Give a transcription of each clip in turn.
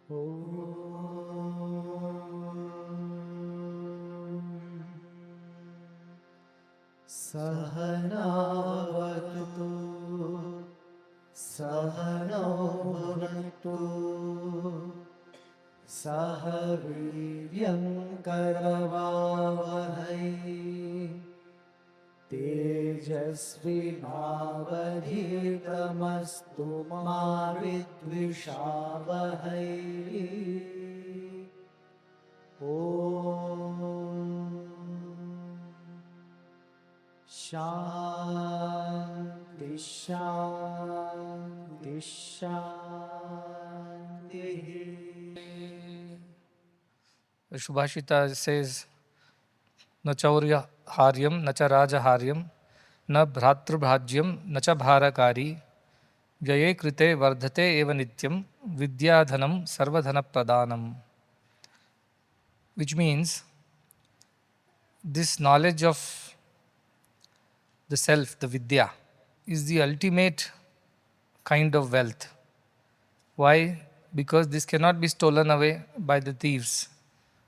Sahanavatu Sahano Bhunaktu Sahaviryam Karavavahai Tejasvinavadhitamastu ma vidvishavahai. Om Shanti Shanti Shanti. The Subhashita says, "Na chaurya haryam, na cha raja haryam, na bhratru bhajyam, na cha bharakari, vyaye krite vardhate eva nityam, vidyadhanam sarvadhana pradhanam." Which means, this knowledge of the self, the vidya, is the ultimate kind of wealth. Why? Because this cannot be stolen away by the thieves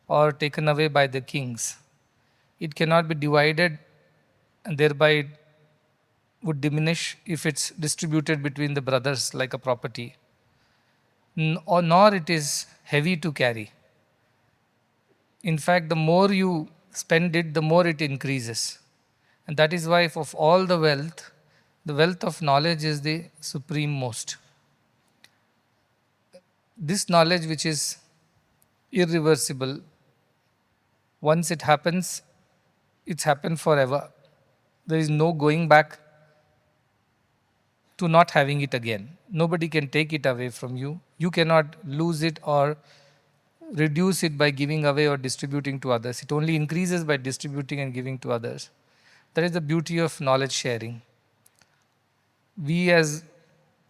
or taken away by the kings. It cannot be divided, and thereby it would diminish if it's distributed between the brothers like a property. Nor it is heavy to carry. In fact, the more you spend it, the more it increases. And that is why of all the wealth of knowledge is the supreme most. This knowledge, which is irreversible, once it happens, it's happened forever. There is no going back to not having it again. Nobody can take it away from you. You cannot lose it or reduce it by giving away or distributing to others. It only increases by distributing and giving to others. That is the beauty of knowledge sharing. We as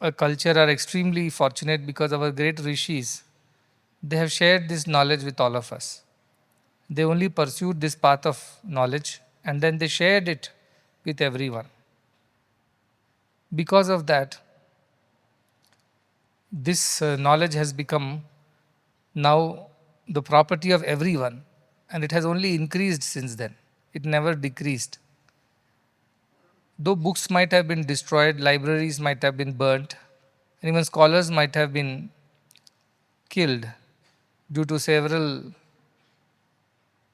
a culture are extremely fortunate because our great rishis, they have shared this knowledge with all of us. They only pursued this path of knowledge and then they shared it with everyone. Because of that, this knowledge has become now the property of everyone, and it has only increased since then. It never decreased. Though books might have been destroyed, libraries might have been burnt, and even scholars might have been killed due to several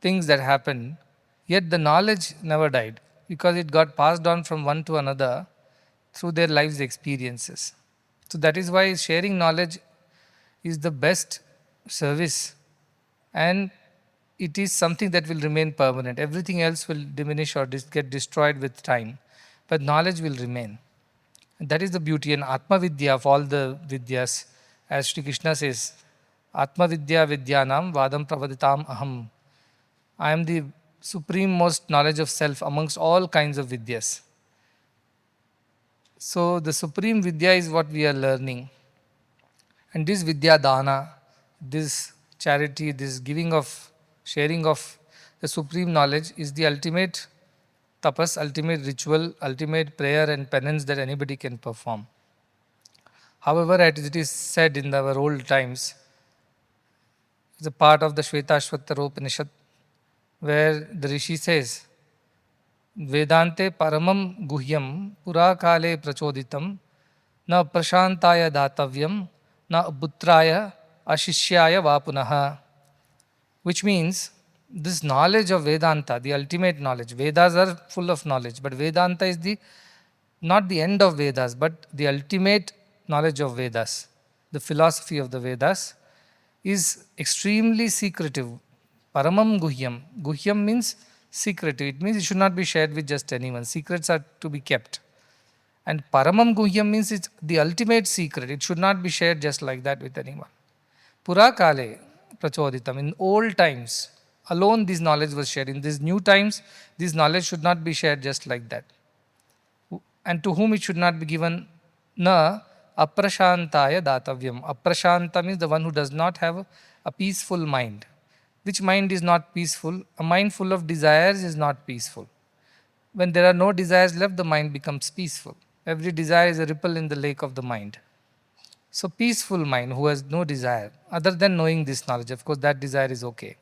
things that happened, yet the knowledge never died because it got passed on from one to another through their life's experiences. So that is why sharing knowledge is the best service, and it is something that will remain permanent. Everything else will diminish or get destroyed with time, but knowledge will remain. And that is the beauty and Atma Vidya of all the Vidyas. As Sri Krishna says, Atma Vidya Vidyanam Vadam Pravaditam Aham. I am the supreme most knowledge of self amongst all kinds of Vidyas. So the supreme Vidya is what we are learning. And this Vidya Dana, this charity, this giving of, sharing of the supreme knowledge is the ultimate tapas, ultimate ritual, ultimate prayer and penance that anybody can perform. However, as it is said in our old times, it's a part of the Shvetashvatara Upanishad where the Rishi says, Vedante paramam guhyam purakale prachoditam na prashantaya datavyam na putraya ashishyaya vapunaha. Which means, this knowledge of Vedanta, the ultimate knowledge, Vedas are full of knowledge, but Vedanta is not the end of Vedas, but the ultimate knowledge of Vedas. The philosophy of the Vedas is extremely secretive. Paramam guhyam. Guhyam means secretive. It means it should not be shared with just anyone. Secrets are to be kept. And Paramam guhyam means it's the ultimate secret. It should not be shared just like that with anyone. Purakale prachoditam. In old times, alone this knowledge was shared. In these new times, this knowledge should not be shared just like that. And to whom it should not be given? Na aprashantaya datavyam. Aprashanta means the one who does not have a peaceful mind. Which mind is not peaceful? A mind full of desires is not peaceful. When there are no desires left, the mind becomes peaceful. Every desire is a ripple in the lake of the mind. So peaceful mind who has no desire other than knowing this knowledge. Of course, that desire is okay.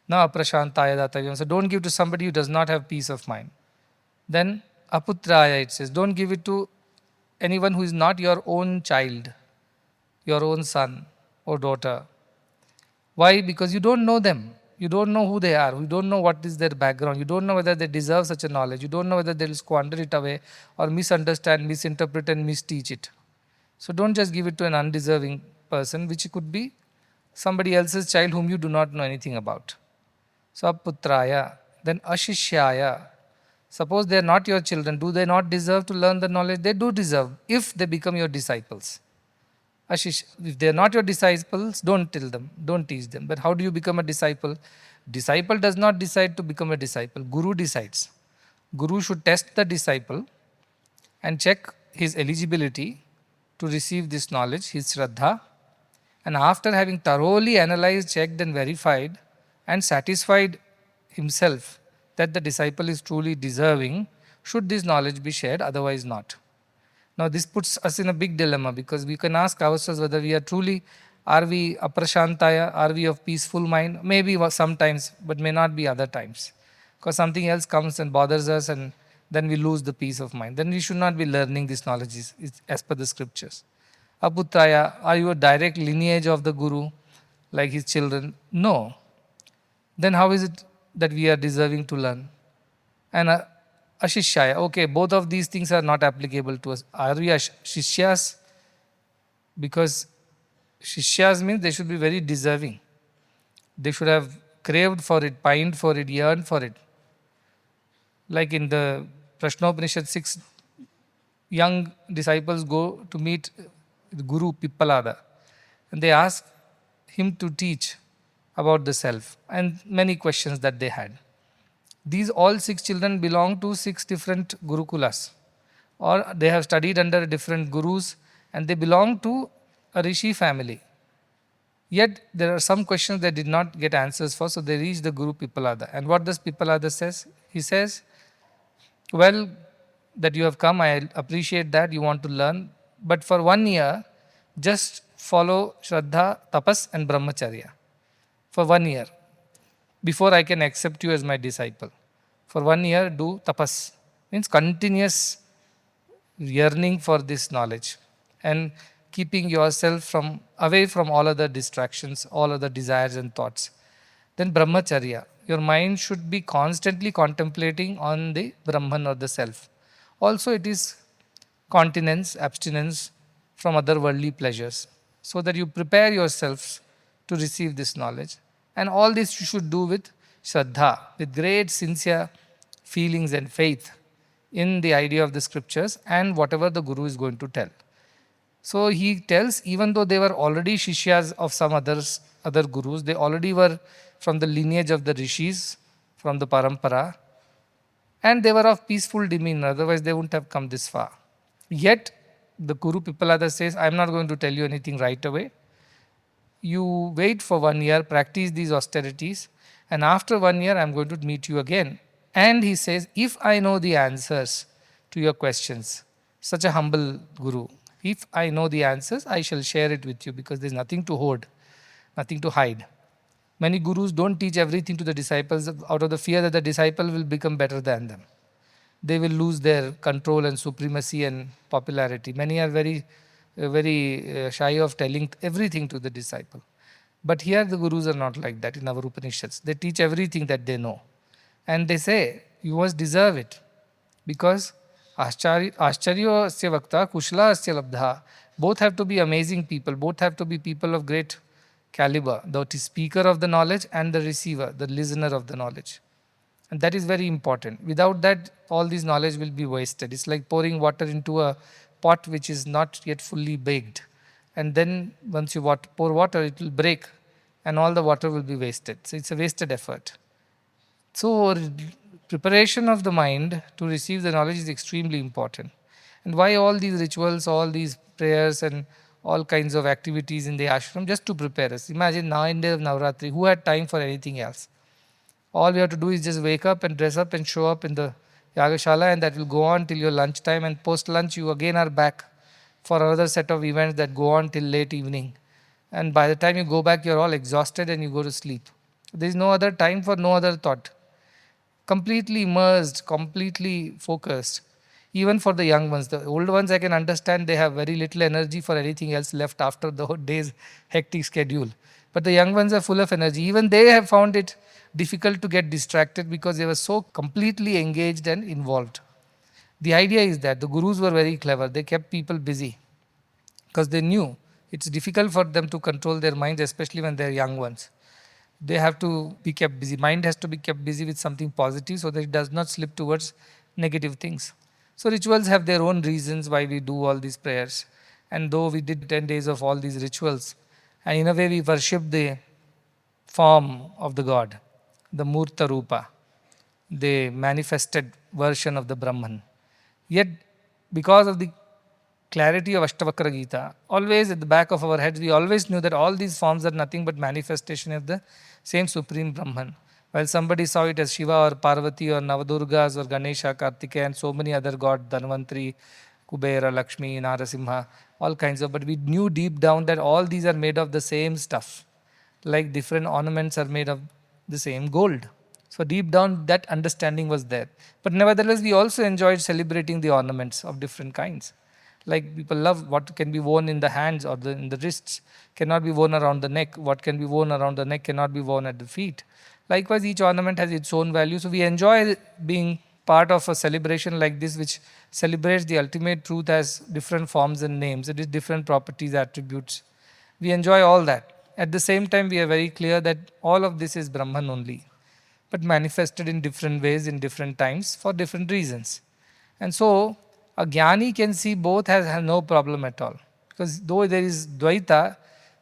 Now aprashantaya datayam. So don't give to somebody who does not have peace of mind. Then aputraya, it says, don't give it to anyone who is not your own child, your own son or daughter. Why? Because you don't know them. You don't know who they are. You don't know what is their background. You don't know whether they deserve such a knowledge. You don't know whether they will squander it away or misunderstand, misinterpret and misteach it. So don't just give it to an undeserving person, which could be somebody else's child whom you do not know anything about. So aputraya, then ashishyaya. Suppose they are not your children, do they not deserve to learn the knowledge? They do deserve if they become your disciples. If they are not your disciples, don't tell them, don't teach them. But how do you become a disciple? Disciple does not decide to become a disciple. Guru decides. Guru should test the disciple and check his eligibility to receive this knowledge, his shraddha. And after having thoroughly analyzed, checked and verified and satisfied himself that the disciple is truly deserving, should this knowledge be shared, otherwise not. Now this puts us in a big dilemma, because we can ask ourselves whether we are truly, are we aprashantaya, are we of peaceful mind? Maybe sometimes, but may not be other times. Because something else comes and bothers us and then we lose the peace of mind. Then we should not be learning this knowledge as per the scriptures. Aputraya, are you a direct lineage of the Guru, like his children? No. Then how is it that we are deserving to learn? And ashishyaya, okay, both of these things are not applicable to us. Are we shishyas? Because shishyas means they should be very deserving. They should have craved for it, pined for it, yearned for it. Like in the Prashnopanishad, 6 young disciples go to meet the Guru Pippalada, and they ask him to teach about the self and many questions that they had. These all 6 children belong to 6 different Gurukulas, or they have studied under different gurus and they belong to a Rishi family. Yet there are some questions they did not get answers for, so they reach the Guru Pippalada. And what does Pippalada says? He says, well, that you have come, I appreciate that, you want to learn, but for 1 year, just follow Shraddha, Tapas and Brahmacharya. For 1 year, before I can accept you as my disciple. For 1 year, do tapas. Means continuous yearning for this knowledge and keeping yourself away from all other distractions, all other desires and thoughts. Then brahmacharya. Your mind should be constantly contemplating on the Brahman or the self. Also it is continence, abstinence from other worldly pleasures, so that you prepare yourselves to receive this knowledge. And all this you should do with shraddha, with great sincere feelings and faith in the idea of the scriptures and whatever the Guru is going to tell. So he tells, even though they were already shishyas of some other gurus, they already were from the lineage of the rishis, from the parampara, and they were of peaceful demeanor, otherwise they wouldn't have come this far. Yet the Guru Pippalada says, I am not going to tell you anything right away. You wait for 1 year, practice these austerities, and after 1 year I am going to meet you again. And he says, if I know the answers to your questions, such a humble Guru, if I know the answers, I shall share it with you, because there is nothing to hoard, nothing to hide. Many gurus don't teach everything to the disciples out of the fear that the disciple will become better than them. They will lose their control and supremacy and popularity. Many are very shy of telling everything to the disciple. But here the gurus are not like that in our Upanishads. They teach everything that they know. And they say, you must deserve it. Because Ashcharyo asya vakta, Kushla asya labdha. Both have to be amazing people. Both have to be people of great caliber. The speaker of the knowledge and the receiver, the listener of the knowledge. And that is very important. Without that, all this knowledge will be wasted. It's like pouring water into a pot which is not yet fully baked. And then once you pour water, it will break and all the water will be wasted. So it's a wasted effort. So preparation of the mind to receive the knowledge is extremely important. And why all these rituals, all these prayers and all kinds of activities in the ashram? Just to prepare us. Imagine now in day of Navratri, who had time for anything else? All we have to do is just wake up and dress up and show up in the Yagashala, and that will go on till your lunchtime, and post lunch you again are back for another set of events that go on till late evening. And by the time you go back, you're all exhausted and you go to sleep. There is no other time for no other thought. Completely immersed, completely focused. Even for the young ones, the old ones I can understand, they have very little energy for anything else left after the whole day's hectic schedule. But the young ones are full of energy. Even they have found it difficult to get distracted because they were so completely engaged and involved. The idea is that the gurus were very clever. They kept people busy because they knew it's difficult for them to control their minds, especially when they're young ones. They have to be kept busy. Mind has to be kept busy with something positive so that it does not slip towards negative things. So rituals have their own reasons why we do all these prayers. And though we did 10 days of all these rituals, and in a way we worship the form of the God, the Murta Rupa, the manifested version of the Brahman. Yet, because of the clarity of Ashtavakra Gita, always at the back of our heads, we always knew that all these forms are nothing but manifestation of the same Supreme Brahman. While somebody saw it as Shiva or Parvati or Navadurgas or Ganesha, Kartikeya and so many other gods, Dhanvantri, Kubera, Lakshmi, Narasimha, all kinds of, but we knew deep down that all these are made of the same stuff. Like different ornaments are made of the same gold. So deep down that understanding was there. But nevertheless, we also enjoyed celebrating the ornaments of different kinds. Like people love what can be worn in the hands or in the wrists, cannot be worn around the neck. What can be worn around the neck cannot be worn at the feet. Likewise, each ornament has its own value. So we enjoy being part of a celebration like this, which celebrates the ultimate truth as different forms and names. It is different properties, attributes. We enjoy all that. At the same time, we are very clear that all of this is Brahman only, but manifested in different ways, in different times, for different reasons. And so, a jnani can see both has no problem at all. Because though there is Dvaita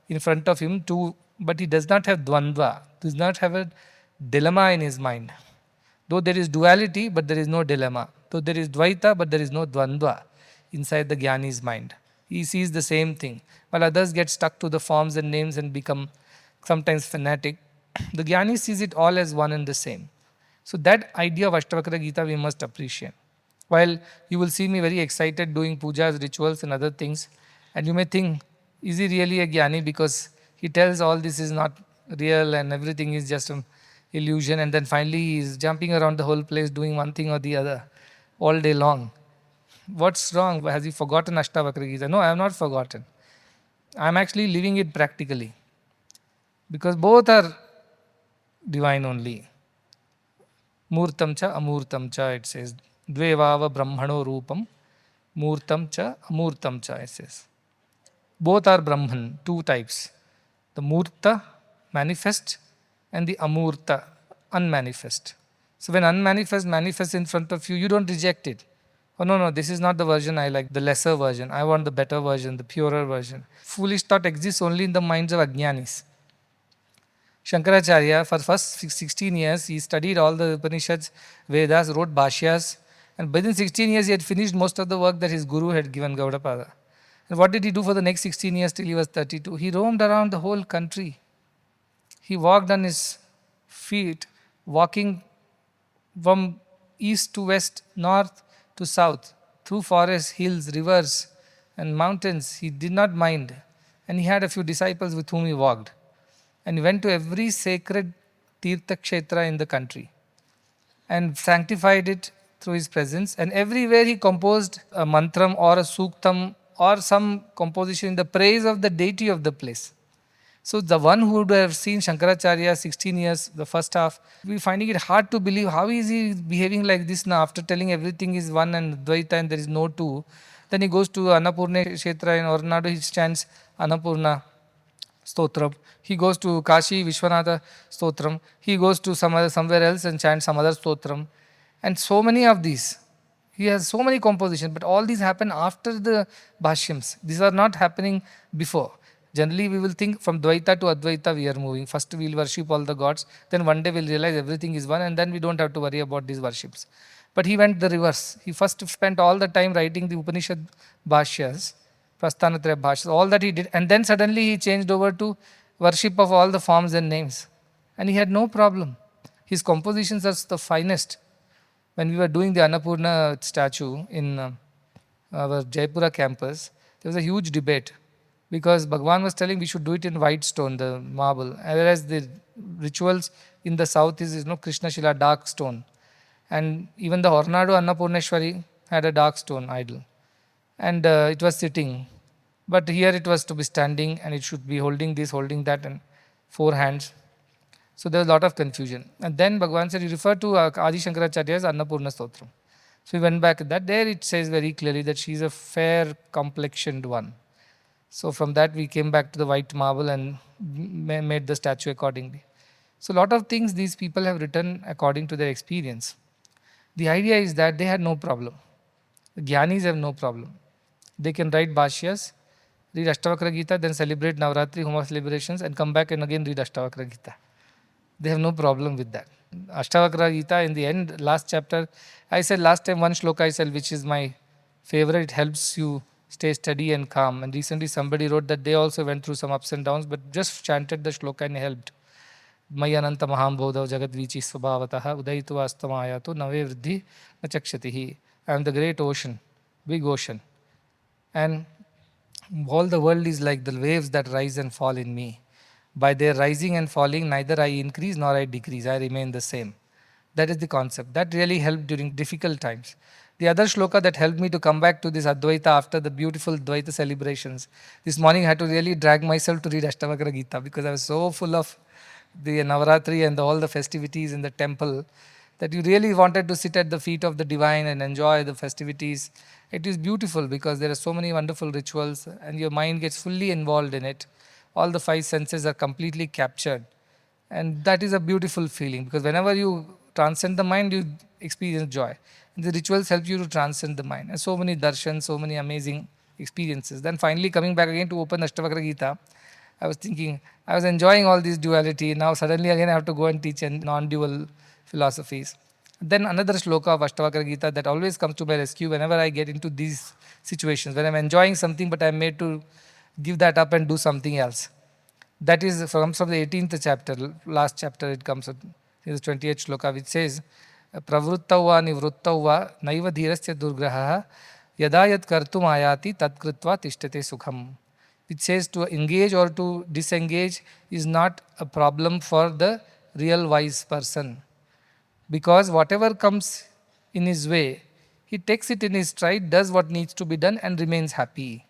in front of him too, but he does not have Dvandva, does not have a dilemma in his mind. Though there is duality, but there is no dilemma. Though there is Dvaita, but there is no Dvandva inside the jnani's mind. He sees the same thing. While others get stuck to the forms and names and become sometimes fanatic, the jnani sees it all as one and the same. So that idea of Ashtavakra Gita we must appreciate. While you will see me very excited doing pujas, rituals and other things, and you may think, is he really a jnani? Because he tells all this is not real and everything is just an illusion, and then finally he is jumping around the whole place doing one thing or the other all day long. What's wrong? Has he forgotten Ashtavakra Gita? No, I have not forgotten. I am actually living it practically. Because both are divine only. Murtam cha amurtam cha, it says. Dvevava brahmano rupam, murtam cha amurtam cha, it says. Both are Brahman, two types. The murta, manifest, and the amurta, unmanifest. So when unmanifest manifests in front of you, you don't reject it. Oh no, this is not the version I like, the lesser version. I want the better version, the purer version. Foolish thought exists only in the minds of ajnanis. Shankaracharya, for first 16 years, he studied all the Upanishads, Vedas, wrote Bhashyas, and within 16 years he had finished most of the work that his guru had given Gaudapada. And what did he do for the next 16 years till he was 32? He roamed around the whole country. He walked on his feet, walking from east to west, north to south, through forests, hills, rivers, and mountains. He did not mind. And he had a few disciples with whom he walked. And he went to every sacred Tirtha Kshetra in the country and sanctified it through his presence. And everywhere he composed a mantram or a suktam or some composition in the praise of the deity of the place. So the one who would have seen Shankaracharya 16 years, the first half, we finding it hard to believe how is he behaving like this now after telling everything is one and Dvaita and there is no two. Then he goes to Annapurna Kshetra in Ornado, he chants Annapurna Stotram. He goes to Kashi Vishwanatha Stotram. He goes to somewhere else and chants some other Stotram. And so many of these. He has so many compositions, but all these happen after the Bhashyams. These are not happening before. Generally, we will think from Dvaita to Advaita we are moving. First, we will worship all the gods. Then one day we will realize everything is one and then we don't have to worry about these worships. But he went the reverse. He first spent all the time writing the Upanishad Bhashyas, Prasthanatraya Bhashyas, all that he did. And then suddenly he changed over to worship of all the forms and names. And he had no problem. His compositions are the finest. When we were doing the Annapurna statue in our Jaipura campus, there was a huge debate because Bhagwan was telling we should do it in white stone, the marble, whereas the rituals in the south is Krishna Shila, dark stone. And even the Hornadu Annapurneshwari had a dark stone idol, and it was sitting. But here it was to be standing, and it should be holding this, holding that, and four hands. So there was a lot of confusion. And then Bhagwan said, you refer to Adi Shankaracharya's Annapurna Stotram. So we went back to that. There it says very clearly that she is a fair complexioned one. So from that we came back to the white marble and made the statue accordingly. So a lot of things these people have written according to their experience. The idea is that they had no problem. The Gyanis have no problem. They can write Bhashyas, read Ashtavakra Gita, then celebrate Navratri, Homa celebrations, and come back and again read Ashtavakra Gita. They have no problem with that. Ashtavakra Gita, in the end, last chapter, I said last time one shloka I said, which is my favorite, it helps you stay steady and calm. And recently somebody wrote that they also went through some ups and downs, but just chanted the shloka and helped. Mayananta Mahambodhav Jagadvichi Svabhavataha Udaitu Astamayatu Nave Vriddhi Nachakshatihi. I am the great ocean, big ocean. And all the world is like the waves that rise and fall in me. By their rising and falling, neither I increase nor I decrease, I remain the same. That is the concept. That really helped during difficult times. The other shloka that helped me to come back to this Advaita after the beautiful Dvaita celebrations. This morning I had to really drag myself to read Ashtavakra Gita because I was so full of the Navaratri and all the festivities in the temple that you really wanted to sit at the feet of the divine and enjoy the festivities. It is beautiful because there are so many wonderful rituals and your mind gets fully involved in it. All the five senses are completely captured. And that is a beautiful feeling because whenever you transcend the mind, you experience joy. And the rituals help you to transcend the mind. And so many darshans, so many amazing experiences. Then finally coming back again to open Ashtavakra Gita, I was thinking, I was enjoying all this duality. Now suddenly again I have to go and teach non-dual philosophies. Then another shloka of Ashtavakra Gita that always comes to my rescue whenever I get into these situations, when I'm enjoying something but I'm made to give that up and do something else. That comes from the 18th chapter, last chapter it comes, in the 28th shloka, which says, Pravruttava nivruttava naiva dhirasya durgraha yada yad kartum ayati tat kritva tishtate sukham. Which says to engage or to disengage is not a problem for the real wise person. Because whatever comes in his way, he takes it in his stride, does what needs to be done and remains happy.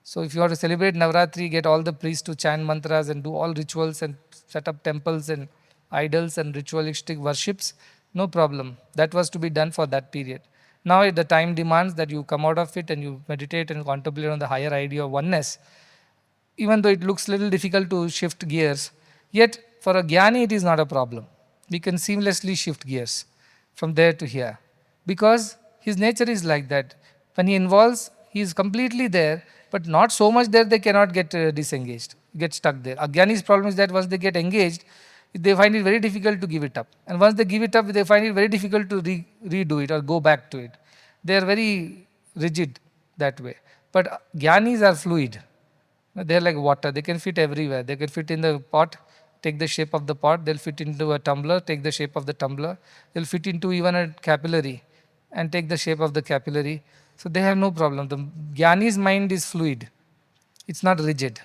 So if you want to celebrate Navratri, get all the priests to chant mantras and do all rituals and set up temples and idols and ritualistic worships, no problem. That was to be done for that period. Now the time demands that you come out of it and you meditate and contemplate on the higher idea of oneness. Even though it looks a little difficult to shift gears, yet for a Jnani it is not a problem. We can seamlessly shift gears from there to here. Because his nature is like that. When he involves, he is completely there, but not so much there they cannot get disengaged, get stuck there. Ajnani's problem is that once they get engaged, they find it very difficult to give it up. And once they give it up, they find it very difficult to redo it or go back to it. They are very rigid that way. But Jnanis are fluid. They are like water. They can fit everywhere. They can fit in the pot, take the shape of the pot. They'll fit into a tumbler, take the shape of the tumbler. They'll fit into even a capillary and take the shape of the capillary. So they have no problem. The Jnani's mind is fluid. It's not rigid.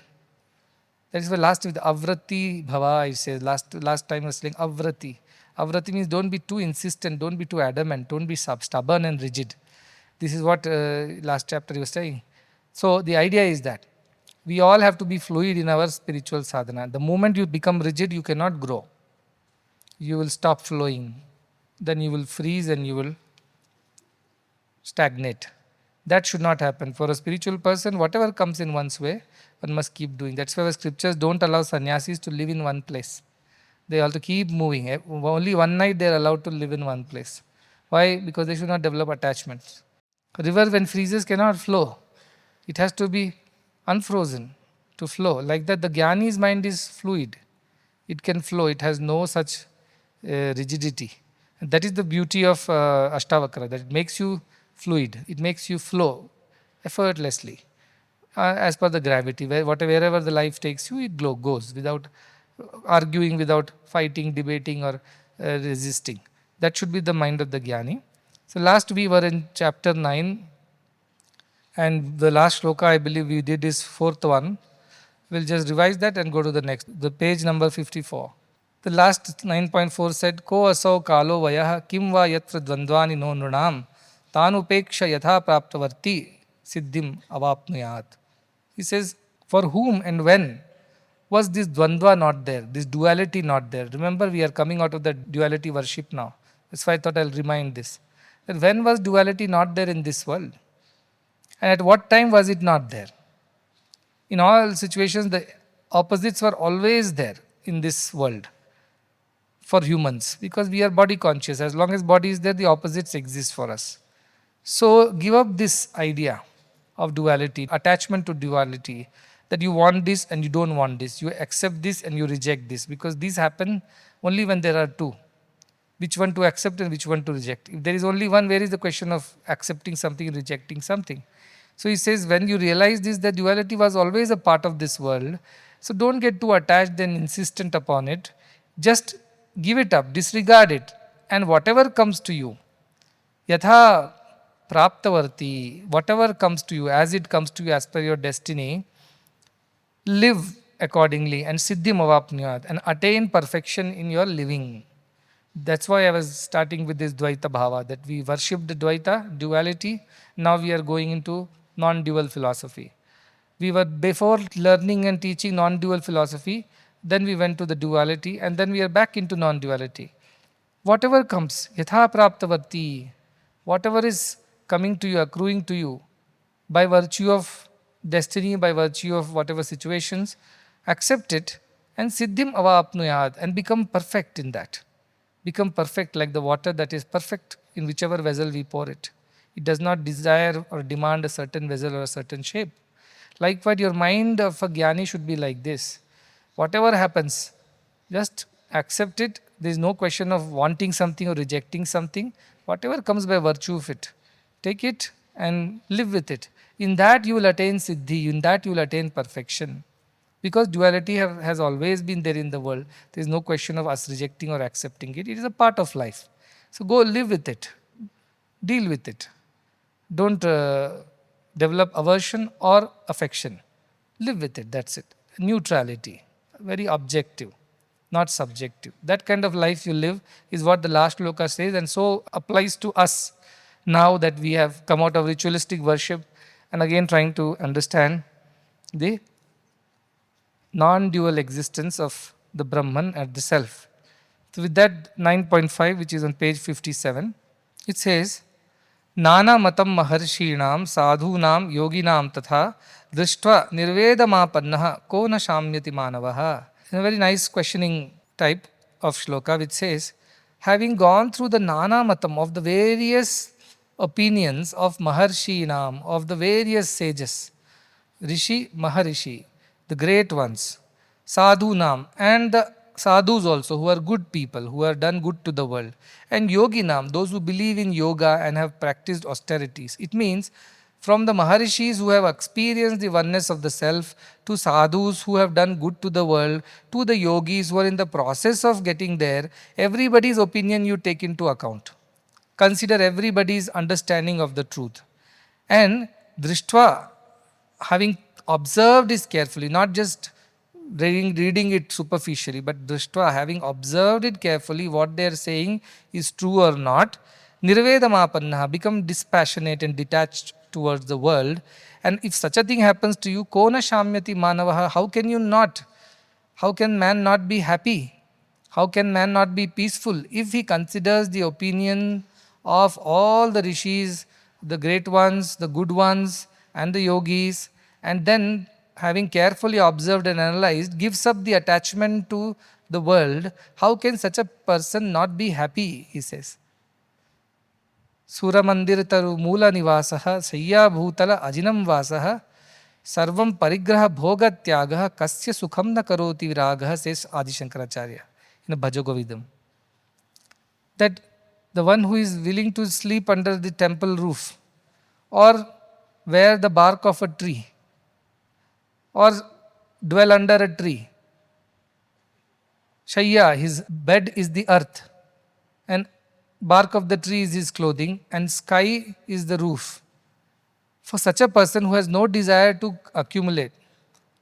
That is why last with avrati bhava, I say, last time I was saying avrati. Avrati means don't be too insistent, don't be too adamant, don't be stubborn and rigid. This is what last chapter he was saying. So the idea is that we all have to be fluid in our spiritual sadhana. The moment you become rigid, you cannot grow. You will stop flowing. Then you will freeze and you will stagnate. That should not happen. For a spiritual person, whatever comes in one's way, one must keep doing. That's why the scriptures don't allow sannyasis to live in one place. They have to keep moving. Only one night they are allowed to live in one place. Why? Because they should not develop attachments. A river when freezes cannot flow. It has to be unfrozen to flow. Like that, the Jnani's mind is fluid. It can flow. It has no such rigidity. And that is the beauty of Ashtavakra, that it makes you fluid. It makes you flow effortlessly as per the gravity. Wherever the life takes you, it goes without arguing, without fighting, debating or resisting. That should be the mind of the Jnani. So last we were in chapter 9 And the last shloka I believe we did is fourth one. We'll just revise that and go to the next, the page number 54. The last 9.4 said, Ko asau kalo vayah kim va yatra dvandvani no nrunam tanupeksha yatha praptavarti siddhim avapnuyat. He says, for whom and when was this dvandva not there, this duality not there? Remember, we are coming out of the duality worship now. That's why I thought I'll remind this. That when was duality not there in this world? And at what time was it not there? In all situations, the opposites were always there in this world for humans because we are body conscious. As long as body is there, the opposites exist for us. So give up this idea of duality, attachment to duality, that you want this and you don't want this. You accept this and you reject this because these happen only when there are two. Which one to accept and which one to reject. If there is only one, where is the question of accepting something and rejecting something? So he says, when you realize this, that duality was always a part of this world, so don't get too attached and insistent upon it. Just give it up, disregard it, and whatever comes to you, yatha praptavarti, whatever comes to you, as it comes to you as per your destiny, live accordingly and siddhim avapnuyat, and attain perfection in your living. That's why I was starting with this Dvaita Bhava, that we worshipped the Dvaita, duality. Now we are going into non-dual philosophy. We were before learning and teaching non-dual philosophy, then we went to the duality, and then we are back into non-duality. Whatever comes, yatha praptavarti, whatever is coming to you, accruing to you, by virtue of destiny, by virtue of whatever situations, accept it and siddhim avapnuyat, and become perfect in that. Become perfect like the water that is perfect in whichever vessel we pour it. It does not desire or demand a certain vessel or a certain shape. Likewise, your mind of a jnani should be like this. Whatever happens, just accept it. There is no question of wanting something or rejecting something. Whatever comes by virtue of it, take it and live with it. In that you will attain siddhi, in that you will attain perfection. Because duality has always been there in the world. There is no question of us rejecting or accepting it. It is a part of life. So go live with it. Deal with it. Don't develop aversion or affection. Live with it, that's it. Neutrality. Very objective, not subjective. That kind of life you live is what the last shloka says, and so applies to us now that we have come out of ritualistic worship and again trying to understand the non-dual existence of the Brahman and the self. So with that 9.5, which is on page 57, it says, Nana matam maharshinam sadhunam yoginam tatha drishtva nirvedamapannaha ko na shamyati manavaha. In a very nice questioning type of shloka which says, having gone through the Nana matam of the various opinions of maharshinam, of the various sages, Rishi, Maharishi, the great ones, Sadhunam, and the sadhus also, who are good people, who have done good to the world, and Yoginam, those who believe in yoga and have practiced austerities. It means from the Maharishis who have experienced the oneness of the self, to sadhus who have done good to the world, to the yogis who are in the process of getting there, everybody's opinion you take into account. Consider everybody's understanding of the truth. And Drishtva, having observed this carefully, not just reading it superficially, but Drishtva, having observed it carefully, what they are saying is true or not, Nirvedamapannaha, become dispassionate and detached towards the world. And if such a thing happens to you, Kona Shamyati Manavaha, how can you not? How can man not be happy? How can man not be peaceful if he considers the opinion of all the rishis, the great ones, the good ones, and the yogis, and then having carefully observed and analyzed, gives up the attachment to the world? How can such a person not be happy, he says. Suramandir taru moola nivasaha sayya bhutala ajinam vasaha sarvam parigraha bhoga tyagaha kasya sukham na karoti viragaha, says Adi Shankaracharya in a Bhajagovidam. That the one who is willing to sleep under the temple roof, or wear the bark of a tree, or dwell under a tree, Shayya, his bed is the earth, and bark of the tree is his clothing, and sky is the roof. For such a person who has no desire to accumulate,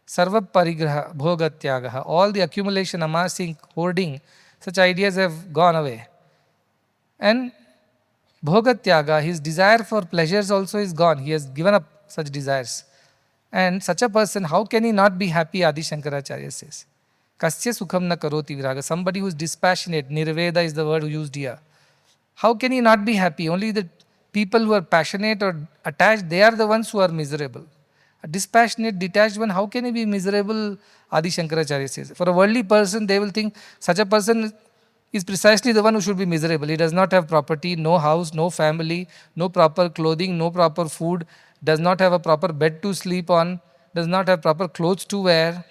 sarva parigraha, bhoga tyagaha, all the accumulation, amassing, hoarding, such ideas have gone away. And bhoga tyaga, his desire for pleasures also is gone. He has given up such desires. And such a person, how can he not be happy? Adi Shankaracharya says. Kasya sukham na karoti viraga. Somebody who is dispassionate, nirveda is the word used here. How can he not be happy? Only the people who are passionate or attached, they are the ones who are miserable. A dispassionate, detached one, how can he be miserable? Adi Shankaracharya says. For a worldly person, they will think such a person is precisely the one who should be miserable. He does not have property, no house, no family, no proper clothing, no proper food, does not have a proper bed to sleep on, does not have proper clothes to wear,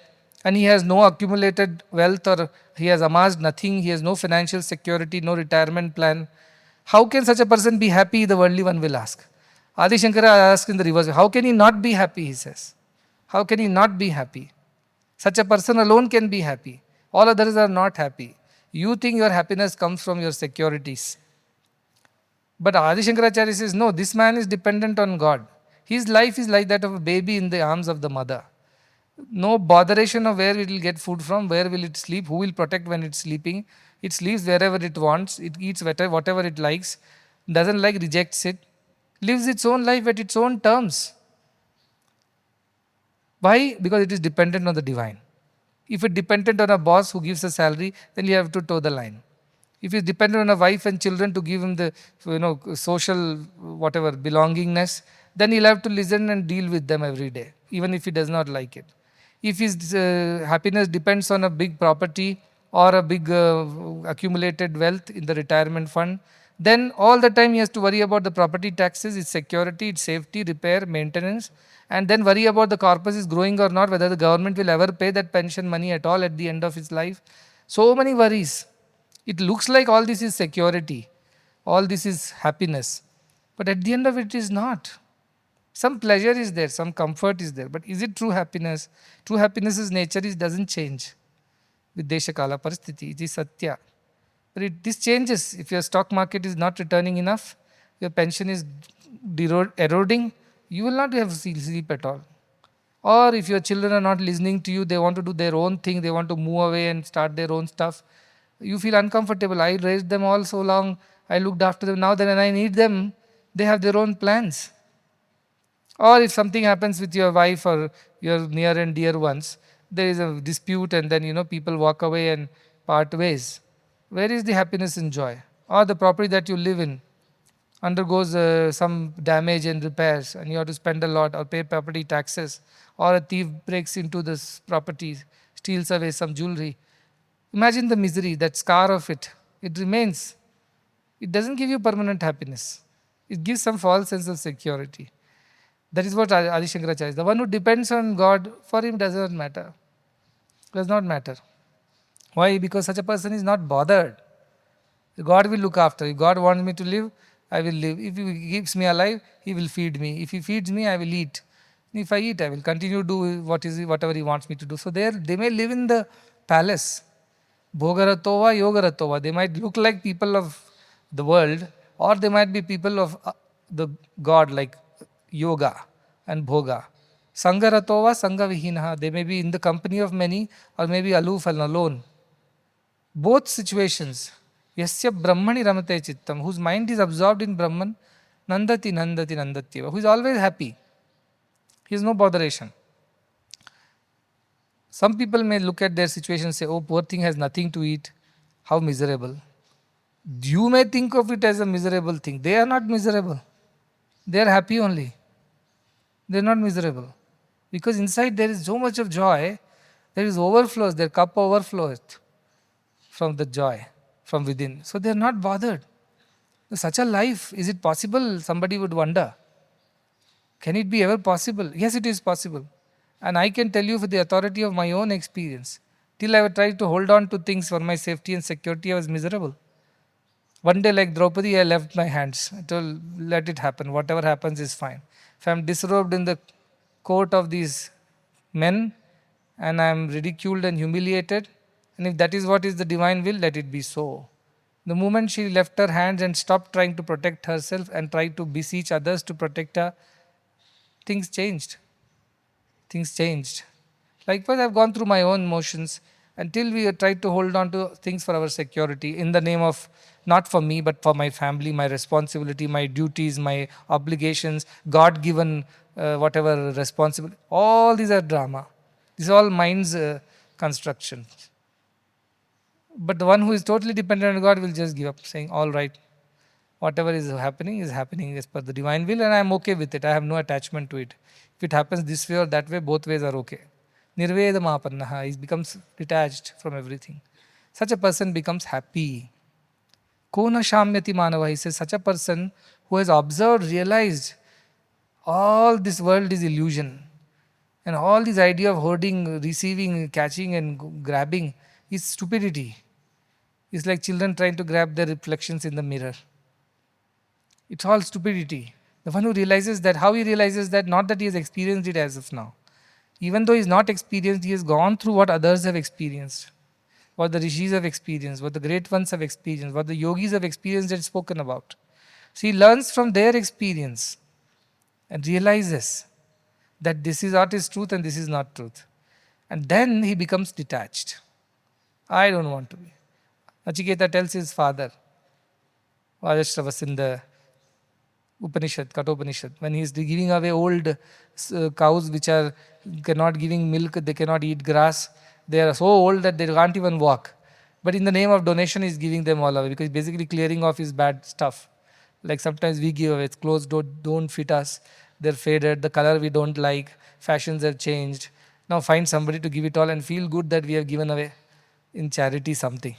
and he has no accumulated wealth, or he has amassed nothing, he has no financial security, no retirement plan. How can such a person be happy? The worldly one will ask. Adi Shankara asks in the reverse, how can he not be happy? He says. How can he not be happy? Such a person alone can be happy. All others are not happy. You think your happiness comes from your securities. But Adi Shankaracharya says, no, this man is dependent on God. His life is like that of a baby in the arms of the mother. No botheration of where it will get food from, where will it sleep, who will protect when it's sleeping. It sleeps wherever it wants, it eats whatever it likes, doesn't like, rejects it, lives its own life at its own terms. Why? Because it is dependent on the divine. If it's dependent on a boss who gives a salary, then you have to toe the line. If it's dependent on a wife and children to give him the social whatever belongingness, then he'll have to listen and deal with them every day, even if he does not like it. If his happiness depends on a big property or a big accumulated wealth in the retirement fund, then all the time he has to worry about the property taxes, its security, its safety, repair, maintenance, and then worry about the corpus is growing or not, whether the government will ever pay that pension money at all at the end of his life. So many worries. It looks like all this is security, all this is happiness, but at the end of it is not. Some pleasure is there, some comfort is there, but is it true happiness? True happiness's nature doesn't change with Desha Kala Paristiti. It is Satya. But this changes. If your stock market is not returning enough, your pension is eroding, you will not have sleep at all. Or if your children are not listening to you, they want to do their own thing, they want to move away and start their own stuff, you feel uncomfortable. I raised them all so long, I looked after them. Now that when I need them, they have their own plans. Or if something happens with your wife or your near and dear ones, there is a dispute and then people walk away and part ways. Where is the happiness and joy? Or the property that you live in undergoes some damage and repairs and you have to spend a lot or pay property taxes, or a thief breaks into this property, steals away some jewelry. Imagine the misery, that scar of it. It remains. It doesn't give you permanent happiness. It gives some false sense of security. That is what Adi Shankaracharya is. The one who depends on God, for him does not matter. Does not matter. Why? Because such a person is not bothered. God will look after. If God wants me to live, I will live. If He keeps me alive, He will feed me. If He feeds me, I will eat. If I eat, I will continue to do whatever He wants me to do. So they may live in the palace. Bhogaratova, Yogaratova. They might look like people of the world, or they might be people of the God, like yoga and bhoga. Sangaratova, Sangavihinaha. They may be in the company of many, or maybe aloof and alone. Both situations. Yasya Brahmani Ramate Chittam, whose mind is absorbed in Brahman, Nandati, Nandati, Nandatyeva, who is always happy. He has no botheration. Some people may look at their situation and say, oh, poor thing has nothing to eat. How miserable. You may think of it as a miserable thing. They are not miserable. They are happy only. They are not miserable. Because inside there is so much of joy, there is overflows, their cup overflows from the joy from within. So they are not bothered. Such a life, is it possible? Somebody would wonder. Can it be ever possible? Yes, it is possible. And I can tell you for the authority of my own experience. Till I tried to hold on to things for my safety and security, I was miserable. One day, like Draupadi, I left my hands. I told, let it happen. Whatever happens is fine. If I am disrobed in the court of these men and I am ridiculed and humiliated, and if that is what is the divine will, let it be so. The moment she left her hands and stopped trying to protect herself and tried to beseech others to protect her, things changed. Things changed. Likewise, I've gone through my own motions until we tried to hold on to things for our security in the name of not for me but for my family, my responsibility, my duties, my obligations, God given whatever responsibility. All these are drama. These are all mind's construction. But the one who is totally dependent on God will just give up, saying, all right, whatever is happening as per the divine will, and I am okay with it. I have no attachment to it. If it happens this way or that way, both ways are okay. Nirvedamapannaha, he becomes detached from everything. Such a person becomes happy. Kona shamyati manava, he says, such a person who has observed, realized all this world is illusion. And all this idea of hoarding, receiving, catching, and grabbing is stupidity. It's like children trying to grab their reflections in the mirror. It's all stupidity. The one who realizes that, how he realizes that? Not that he has experienced it as of now. Even though he is not experienced, he has gone through what others have experienced, what the rishis have experienced, what the great ones have experienced, what the yogis have experienced and spoken about. So he learns from their experience and realizes that this is what is truth and this is not truth. And then he becomes detached. I don't want to be. Nachiketa tells his father, Vajashravas in the Upanishad, Kathopanishad, when he is giving away old cows which are cannot giving milk, they cannot eat grass, they are so old that they can't even walk. But in the name of donation, he is giving them all away because basically clearing off his bad stuff. Like sometimes we give away, clothes don't fit us, they're faded, the color we don't like, fashions have changed. Now find somebody to give it all and feel good that we have given away in charity something.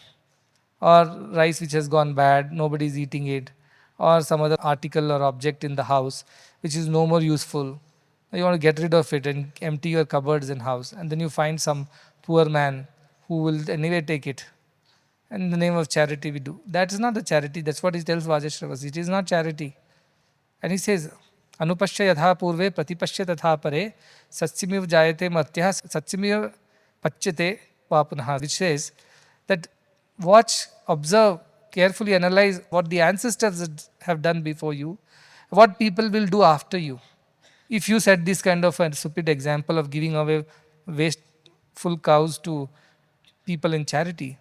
Or rice which has gone bad, nobody is eating it, or some other article or object in the house which is no more useful. You want to get rid of it and empty your cupboards and house, and then you find some poor man who will anyway take it. And in the name of charity we do. That is not the charity. That's what he tells Vajashravas. It is not charity. And he says, Anupashya yadha purve pratipashya tatha pare satsimiv jayate matyah satsimiv pachyate vapunaha, which says that watch, observe, carefully analyze what the ancestors have done before you, what people will do after you. If you set this kind of a stupid example of giving away wasteful cows to people in charity,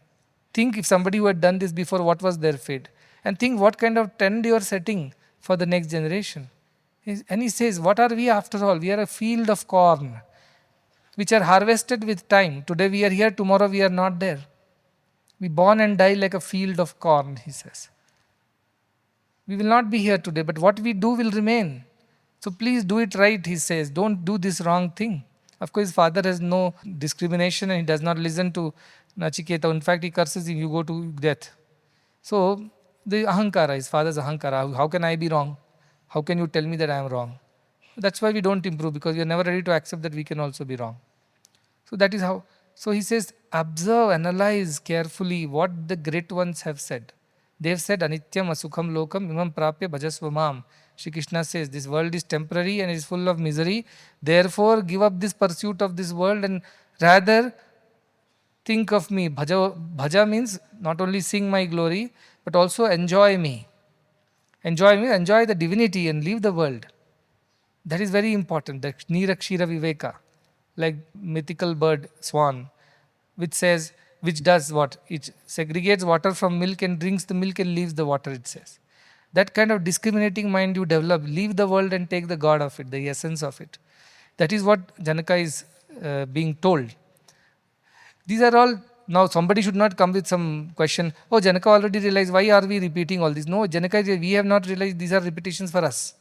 think if somebody who had done this before, what was their fate? And think what kind of trend you are setting for the next generation. And he says, what are we after all? We are a field of corn, which are harvested with time. Today we are here, tomorrow we are not there. We born and die like a field of corn, he says. We will not be here today, but what we do will remain. So please do it right, he says. Don't do this wrong thing. Of course, his father has no discrimination and he does not listen to Nachiketa. In fact, he curses him, you go to death. So, the ahankara, his father's ahankara, how can I be wrong? How can you tell me that I am wrong? That's why we don't improve, because we are never ready to accept that we can also be wrong. So that is how. So he says, observe, analyze carefully what the great ones have said. They have said, Anityam asukham lokam imam prapya bhajasvamam. Shri Krishna says, this world is temporary and is full of misery. Therefore, give up this pursuit of this world and rather think of me. Bhaja means not only sing my glory, but also enjoy me. Enjoy me, enjoy the divinity and leave the world. That is very important. The Nirakshira Viveka, like mythical bird, swan, which says, which does what? It segregates water from milk and drinks the milk and leaves the water, it says. That kind of discriminating mind you develop, leave the world and take the God of it, the essence of it. That is what Janaka is being told. These are all, now somebody should not come with some question, oh, Janaka already realized, why are we repeating all this? No, Janaka, we have not realized, these are repetitions for us.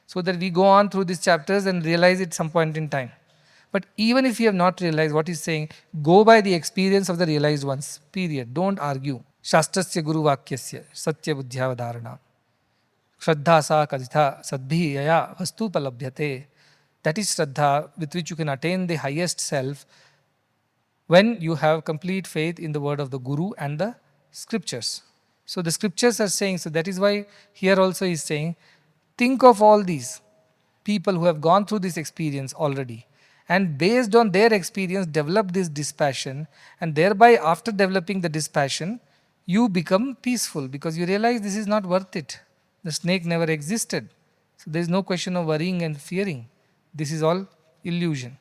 So that we go on through these chapters and realize it some point in time. But even if you have not realized what he's saying, go by the experience of the realized ones, period. Don't argue. Shastrasya guru vakyasya satya buddhyavadharana. Shraddha sa kaditha sadbhi yaya vastu palabhyate. That is Shraddha with which you can attain the highest self when you have complete faith in the word of the Guru and the scriptures. So the scriptures are saying, so that is why here also he is saying, think of all these people who have gone through this experience already, and based on their experience develop this dispassion, and thereby after developing the dispassion you become peaceful because you realize this is not worth it. The snake never existed. So there is no question of worrying and fearing. This is all illusion.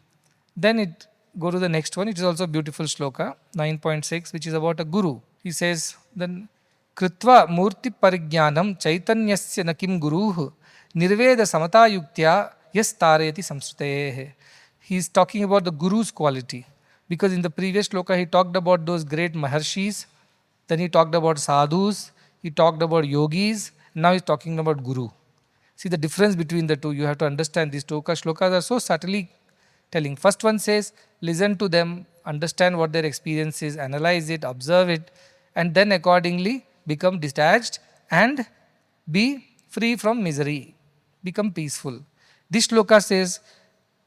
Then it go to the next one. It is also a beautiful shloka, 9.6, which is about a guru. He says, then Kritva murti parigyanam chaitanyasya nakim guruh nirveda samata yuktya yas tarayati samsruteh. He is talking about the guru's quality. Because in the previous shloka he talked about those great maharshis, then he talked about sadhus, he talked about yogis, now he's talking about guru. See the difference between the two. You have to understand these two shlokas are so subtly telling. First one says, listen to them, understand what their experience is, analyze it, observe it, and then accordingly become detached and be free from misery, become peaceful. This shloka says,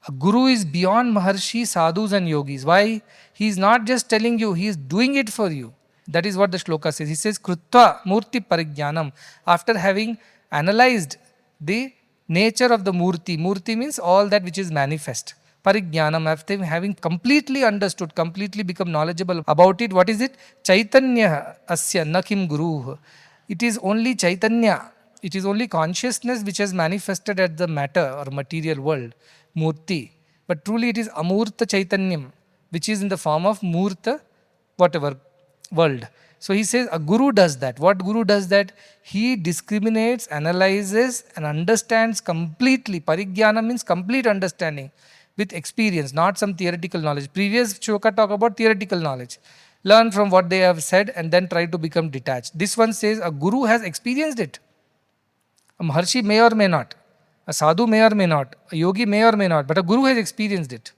a guru is beyond Maharshi, sadhus and yogis. Why? He is not just telling you, he is doing it for you. That is what the shloka says. He says, Krutva murti parigyanam. After having analyzed the nature of the murti. Murti means all that which is manifest. Parigyanam, after having completely understood, completely become knowledgeable about it. What is it? Chaitanya asya nakim guru. It is only Chaitanya. It is only consciousness which has manifested at the matter or material world. Murti. But truly it is Amurta Chaitanyam, which is in the form of Murta, whatever, world. So he says a guru does that. What guru does that? He discriminates, analyzes and understands completely. Parigyanam means complete understanding with experience, not some theoretical knowledge. Previous shloka talk about theoretical knowledge. Learn from what they have said and then try to become detached. This one says a guru has experienced it. A Maharshi may or may not. A sadhu may or may not. A yogi may or may not. But a guru has experienced it.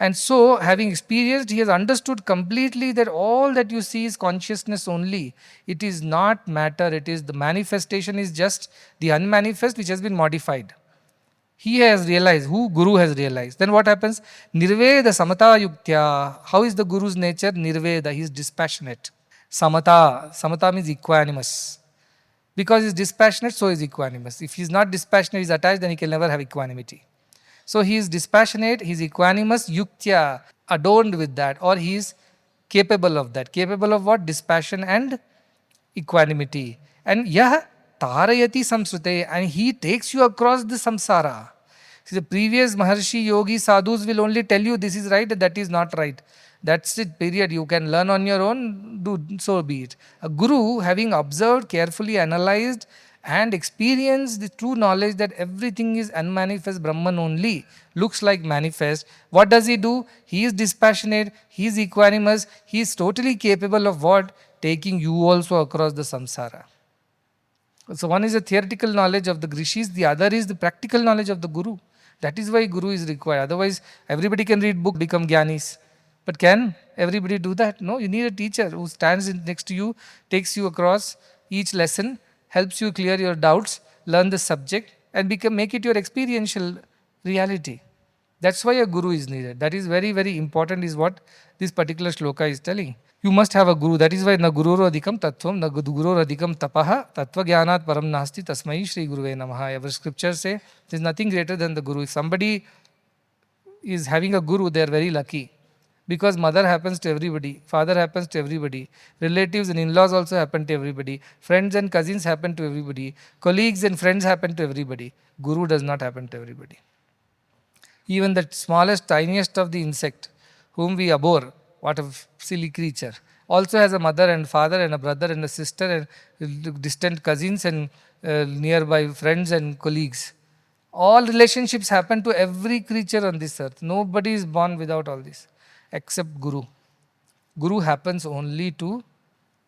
And so, having experienced, he has understood completely that all that you see is consciousness only. It is not matter. It is the manifestation is just the unmanifest which has been modified. He has realized, who Guru has realized. Then what happens? Nirveda samata yuktya. How is the Guru's nature? Nirveda, he is dispassionate. Samata means equanimous. Because he is dispassionate, so is equanimous. If he is not dispassionate, he is attached, then he can never have equanimity. So he is dispassionate, he is equanimous, yuktya, adorned with that, or he is capable of that. Capable of what? Dispassion and equanimity. And yah tarayati samsrute, and he takes you across the samsara. See, the previous Maharshi, Yogi, Sadhus will only tell you this is right and that is not right. That's it, period. You can learn on your own, do so be it. A guru, having observed, carefully analyzed and experienced the true knowledge that everything is unmanifest Brahman only, looks like manifest. What does he do? He is dispassionate, he is equanimous, he is totally capable of what? Taking you also across the samsara. So one is the theoretical knowledge of the rishis, the other is the practical knowledge of the guru. That is why guru is required. Otherwise, everybody can read book, become gyanis. But can everybody do that? No, you need a teacher who stands next to you, takes you across each lesson, helps you clear your doubts, learn the subject and make it your experiential reality. That's why a guru is needed. That is very, very important is what this particular shloka is telling. You must have a guru. That is why na gururo adhikam tattvam, na gururo adhikam tapaha, tattva jnanat param nasti, tasmai shri guruve namaha. Our scriptures say there is nothing greater than the guru. If somebody is having a guru, they are very lucky. Because mother happens to everybody, father happens to everybody, relatives and in-laws also happen to everybody, friends and cousins happen to everybody, colleagues and friends happen to everybody. Guru does not happen to everybody. Even the smallest, tiniest of the insect, whom we abhor, what a silly creature, also has a mother and father and a brother and a sister and distant cousins and nearby friends and colleagues. All relationships happen to every creature on this earth. Nobody is born without all this. Except Guru. Guru happens only to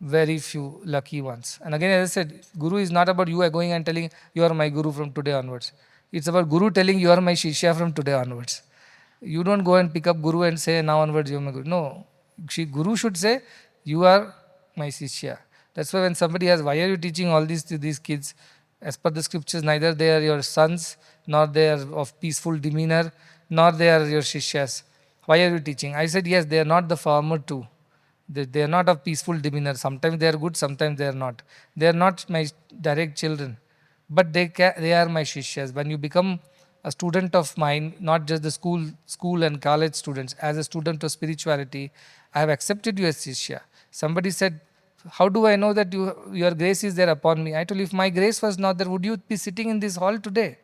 very few lucky ones. And again, as I said, Guru is not about you going and telling you are my Guru from today onwards. It's about Guru telling you are my Shishya from today onwards. You don't go and pick up Guru and say now onwards you are my Guru. No. Guru should say you are my Shishya. That's why when somebody asks, why are you teaching all this to these kids? As per the scriptures, neither they are your sons, nor they are of peaceful demeanor, nor they are your Shishyas. Why are you teaching? I said, yes, they are not the former two. They are not of peaceful demeanor. Sometimes they are good, sometimes they are not. They are not my direct children. But they are my Shishyas. When you become a student of mine, not just the school and college students, as a student of spirituality, I have accepted you as Shishya. Somebody said, how do I know that your grace is there upon me? I told you, if my grace was not there, would you be sitting in this hall today?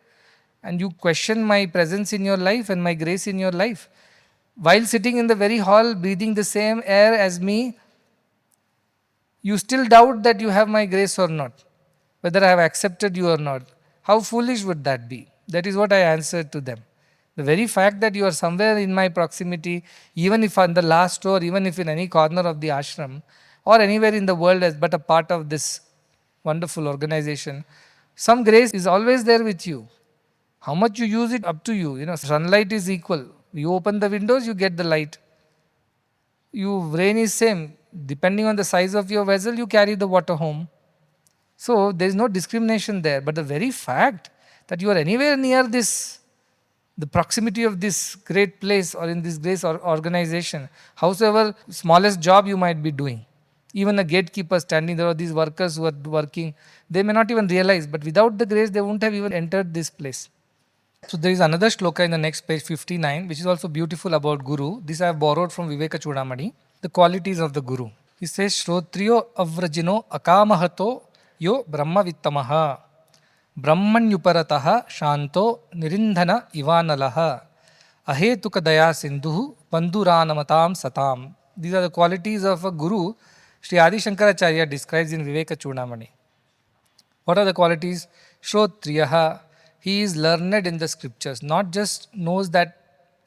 and you question my presence in your life and my grace in your life. While sitting in the very hall, breathing the same air as me, you still doubt that you have my grace or not, whether I have accepted you or not. How foolish would that be? That is what I answered to them. The very fact that you are somewhere in my proximity, even if on the last row, or even if in any corner of the ashram, or anywhere in the world as but a part of this wonderful organization, some grace is always there with you. How much you use it, up to you. Sunlight is equal. You open the windows, you get the light. Rain is same. Depending on the size of your vessel, you carry the water home. So there is no discrimination there. But the very fact that you are anywhere near the proximity of this great place or in this great organization, howsoever smallest job you might be doing, even a gatekeeper standing there or these workers who are working, they may not even realize, but without the grace, they won't have even entered this place. So there is another shloka in the next page, 59, which is also beautiful about Guru. This I have borrowed from Viveka Chudamani. The qualities of the Guru. He says, Shrotriyo avrajino akamahato yo brahmavittamaha brahmanyuparataha shanto nirindhana ivanalaha ahetuka daya sindhu bandhuranamatam satam. These are the qualities of a Guru. Sri Adi Shankaracharya describes in Viveka Chudamani. What are the qualities? Shrotriyaha. He is learned in the scriptures, not just knows that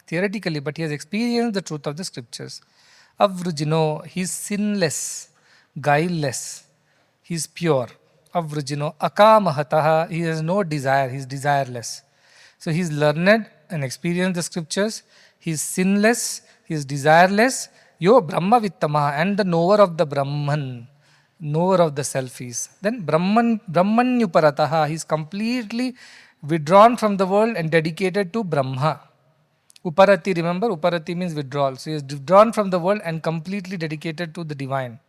theoretically, but he has experienced the truth of the scriptures. Avrujino, he is sinless, guileless, he is pure. Avrujino, akamahataha, he has no desire, he is desireless. So he is learned and experienced the scriptures, he is sinless, he is desireless. Yo Brahmavittama, and the knower of the Brahman, knower of the self is. Then Brahmanyuparataha, he is completely withdrawn from the world and dedicated to Brahma. Uparati, remember, Uparati means withdrawal. So he is withdrawn from the world and completely dedicated to the divine.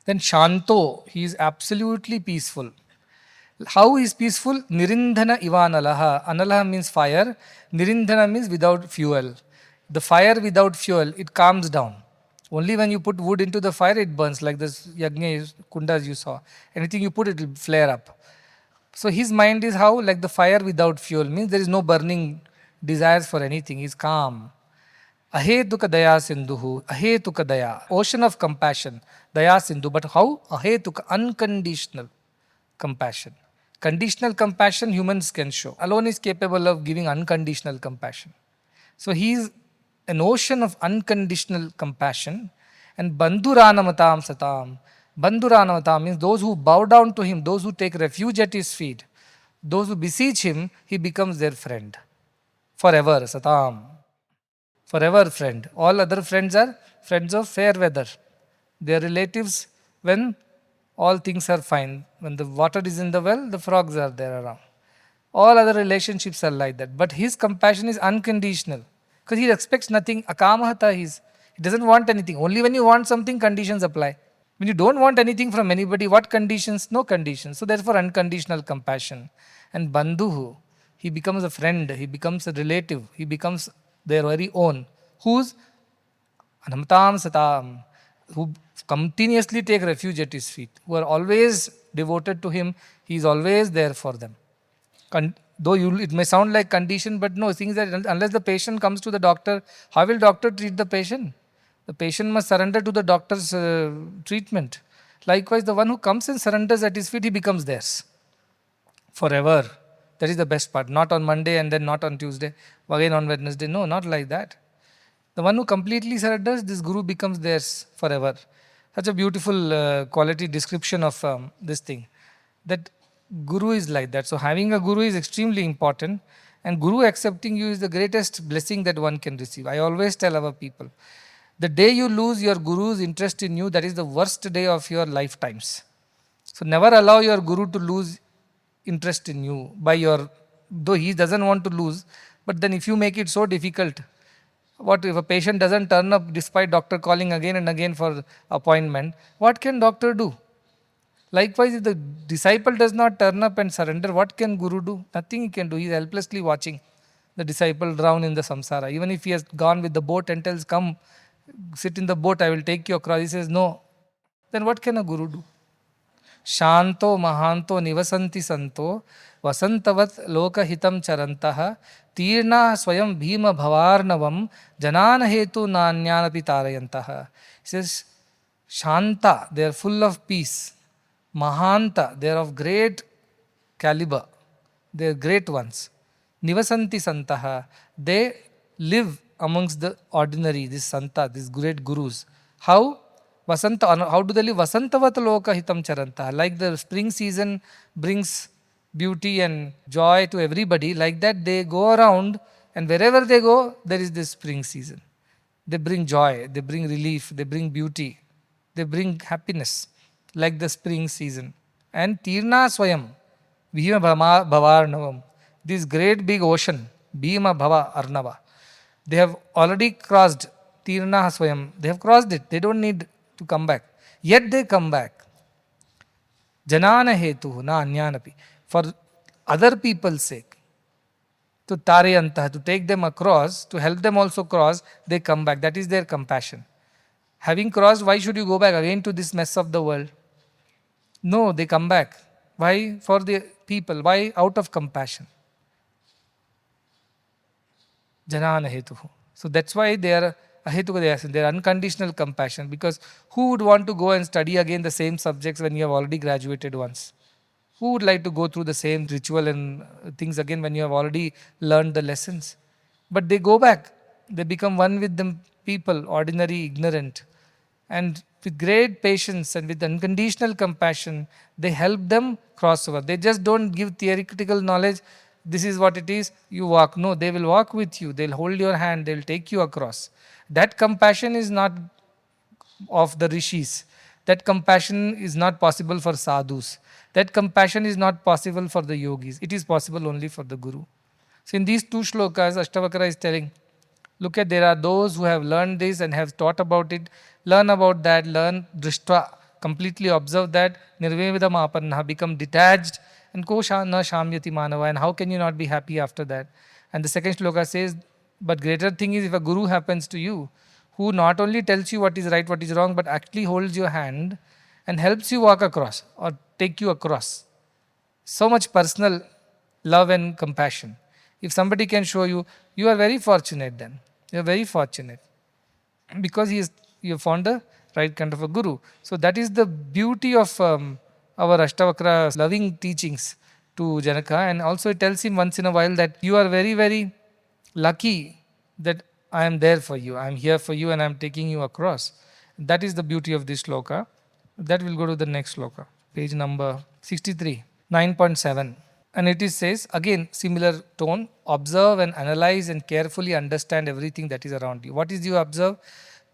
Then Shanto, he is absolutely peaceful. How is peaceful? Nirindhana ivanalaha. Analaha means fire. Nirindhana means without fuel. The fire without fuel, it calms down. Only when you put wood into the fire, it burns, like this yajna kundas you saw. Anything you put, it will flare up. So his mind is how? Like the fire without fuel, means there is no burning desires for anything. He is calm. Ahetuka daya sindhuhu. Ahetuka daya. Ocean of compassion. Daya sindhu. But how? Ahetuka. Unconditional compassion. Conditional compassion humans can show. Alone is capable of giving unconditional compassion. So he is an ocean of unconditional compassion. And bandhuranamatam satam. Bandhuranamatam means those who bow down to him, those who take refuge at his feet, those who beseech him, he becomes their friend. Forever, satam. Forever friend. All other friends are friends of fair weather. They are relatives when all things are fine. When the water is in the well, the frogs are there around. All other relationships are like that. But his compassion is unconditional. Because he expects nothing. Akamahata he doesn't want anything. Only when you want something, conditions apply. When you don't want anything from anybody, what conditions? No conditions. So therefore unconditional compassion. And bandhuhu, he becomes a friend, he becomes a relative, he becomes their very own. Whose? Anamatam satam, who continuously take refuge at his feet, who are always devoted to him, he is always there for them. Though it may sound like condition, but no, things that unless the patient comes to the doctor, how will doctor treat the patient? The patient must surrender to the doctor's treatment. Likewise, the one who comes and surrenders at his feet, he becomes theirs forever. That is the best part. Not on Monday and then not on Tuesday, again on Wednesday. No, not like that. The one who completely surrenders, this Guru becomes theirs forever. Such a beautiful quality description of this thing. That Guru is like that. So having a Guru is extremely important. And Guru accepting you is the greatest blessing that one can receive. I always tell our people, the day you lose your Guru's interest in you, that is the worst day of your lifetimes. So never allow your Guru to lose interest in you though he doesn't want to lose, but then if you make it so difficult, what if a patient doesn't turn up despite doctor calling again and again for appointment, what can doctor do? Likewise, if the disciple does not turn up and surrender, what can Guru do? Nothing he can do. He is helplessly watching the disciple drown in the samsara. Even if he has gone with the boat and tells, come, sit in the boat, I will take you across. He says, no. Then what can a Guru do? Shanto mahanto nivasanti santo vasantavat lokahitam charantah tirna swayam bhima bhavarnavam janana hetu nanyanapi tarayantah. He says, Shanta, they are full of peace. Mahanta, they are of great caliber. They are great ones. Nivasanti Santaha, they live amongst the ordinary, this Santa, these great gurus. How? Vasanta, how do they live? Vasantavat loka hitam charanta. Like the spring season brings beauty and joy to everybody, like that they go around, and wherever they go, there is this spring season. They bring joy, they bring relief, they bring beauty, they bring happiness, like the spring season. And Tirna Swayam, Bhima Bhavarnavam, this great big ocean, Bhima Bhava Arnava, they have already crossed Tirna Swayam, they have crossed it, they don't need to come back. Yet they come back. Janana Hetu, na Anyanapi, for other people's sake. To Tarayantah, to take them across, to help them also cross, they come back. That is their compassion. Having crossed, why should you go back again to this mess of the world? No, they come back. Why? For the people. Why? Out of compassion. Janana hetuhu. So that's why they are ahetuka, they are unconditional compassion. Because who would want to go and study again the same subjects when you have already graduated once? Who would like to go through the same ritual and things again when you have already learned the lessons? But they go back. They become one with the people, ordinary, ignorant. And with great patience and with unconditional compassion, they help them cross over. They just don't give theoretical knowledge. This is what it is, you walk. No, they will walk with you. They'll hold your hand. They'll take you across. That compassion is not of the rishis. That compassion is not possible for sadhus. That compassion is not possible for the yogis. It is possible only for the Guru. So in these two shlokas, Ashtavakra is telling, look at, there are those who have learned this and have taught about it. Learn about that, learn drishtva, completely observe that, nirvevidam apanna, become detached, and ko na shamyati manava, and how can you not be happy after that? And the second shloka says, but greater thing is if a Guru happens to you, who not only tells you what is right, what is wrong, but actually holds your hand and helps you walk across or take you across. So much personal love and compassion. If somebody can show you, you are very fortunate then. You are very fortunate. Because you have found the right kind of a Guru. So that is the beauty of our Ashtavakra loving teachings to Janaka. And also it tells him once in a while that you are very, very lucky that I am there for you. I am here for you and I am taking you across. That is the beauty of this shloka. That will go to the next shloka. Page number 63, 9.7. And it is says, again, similar tone, observe and analyze and carefully understand everything that is around you. What is you observe?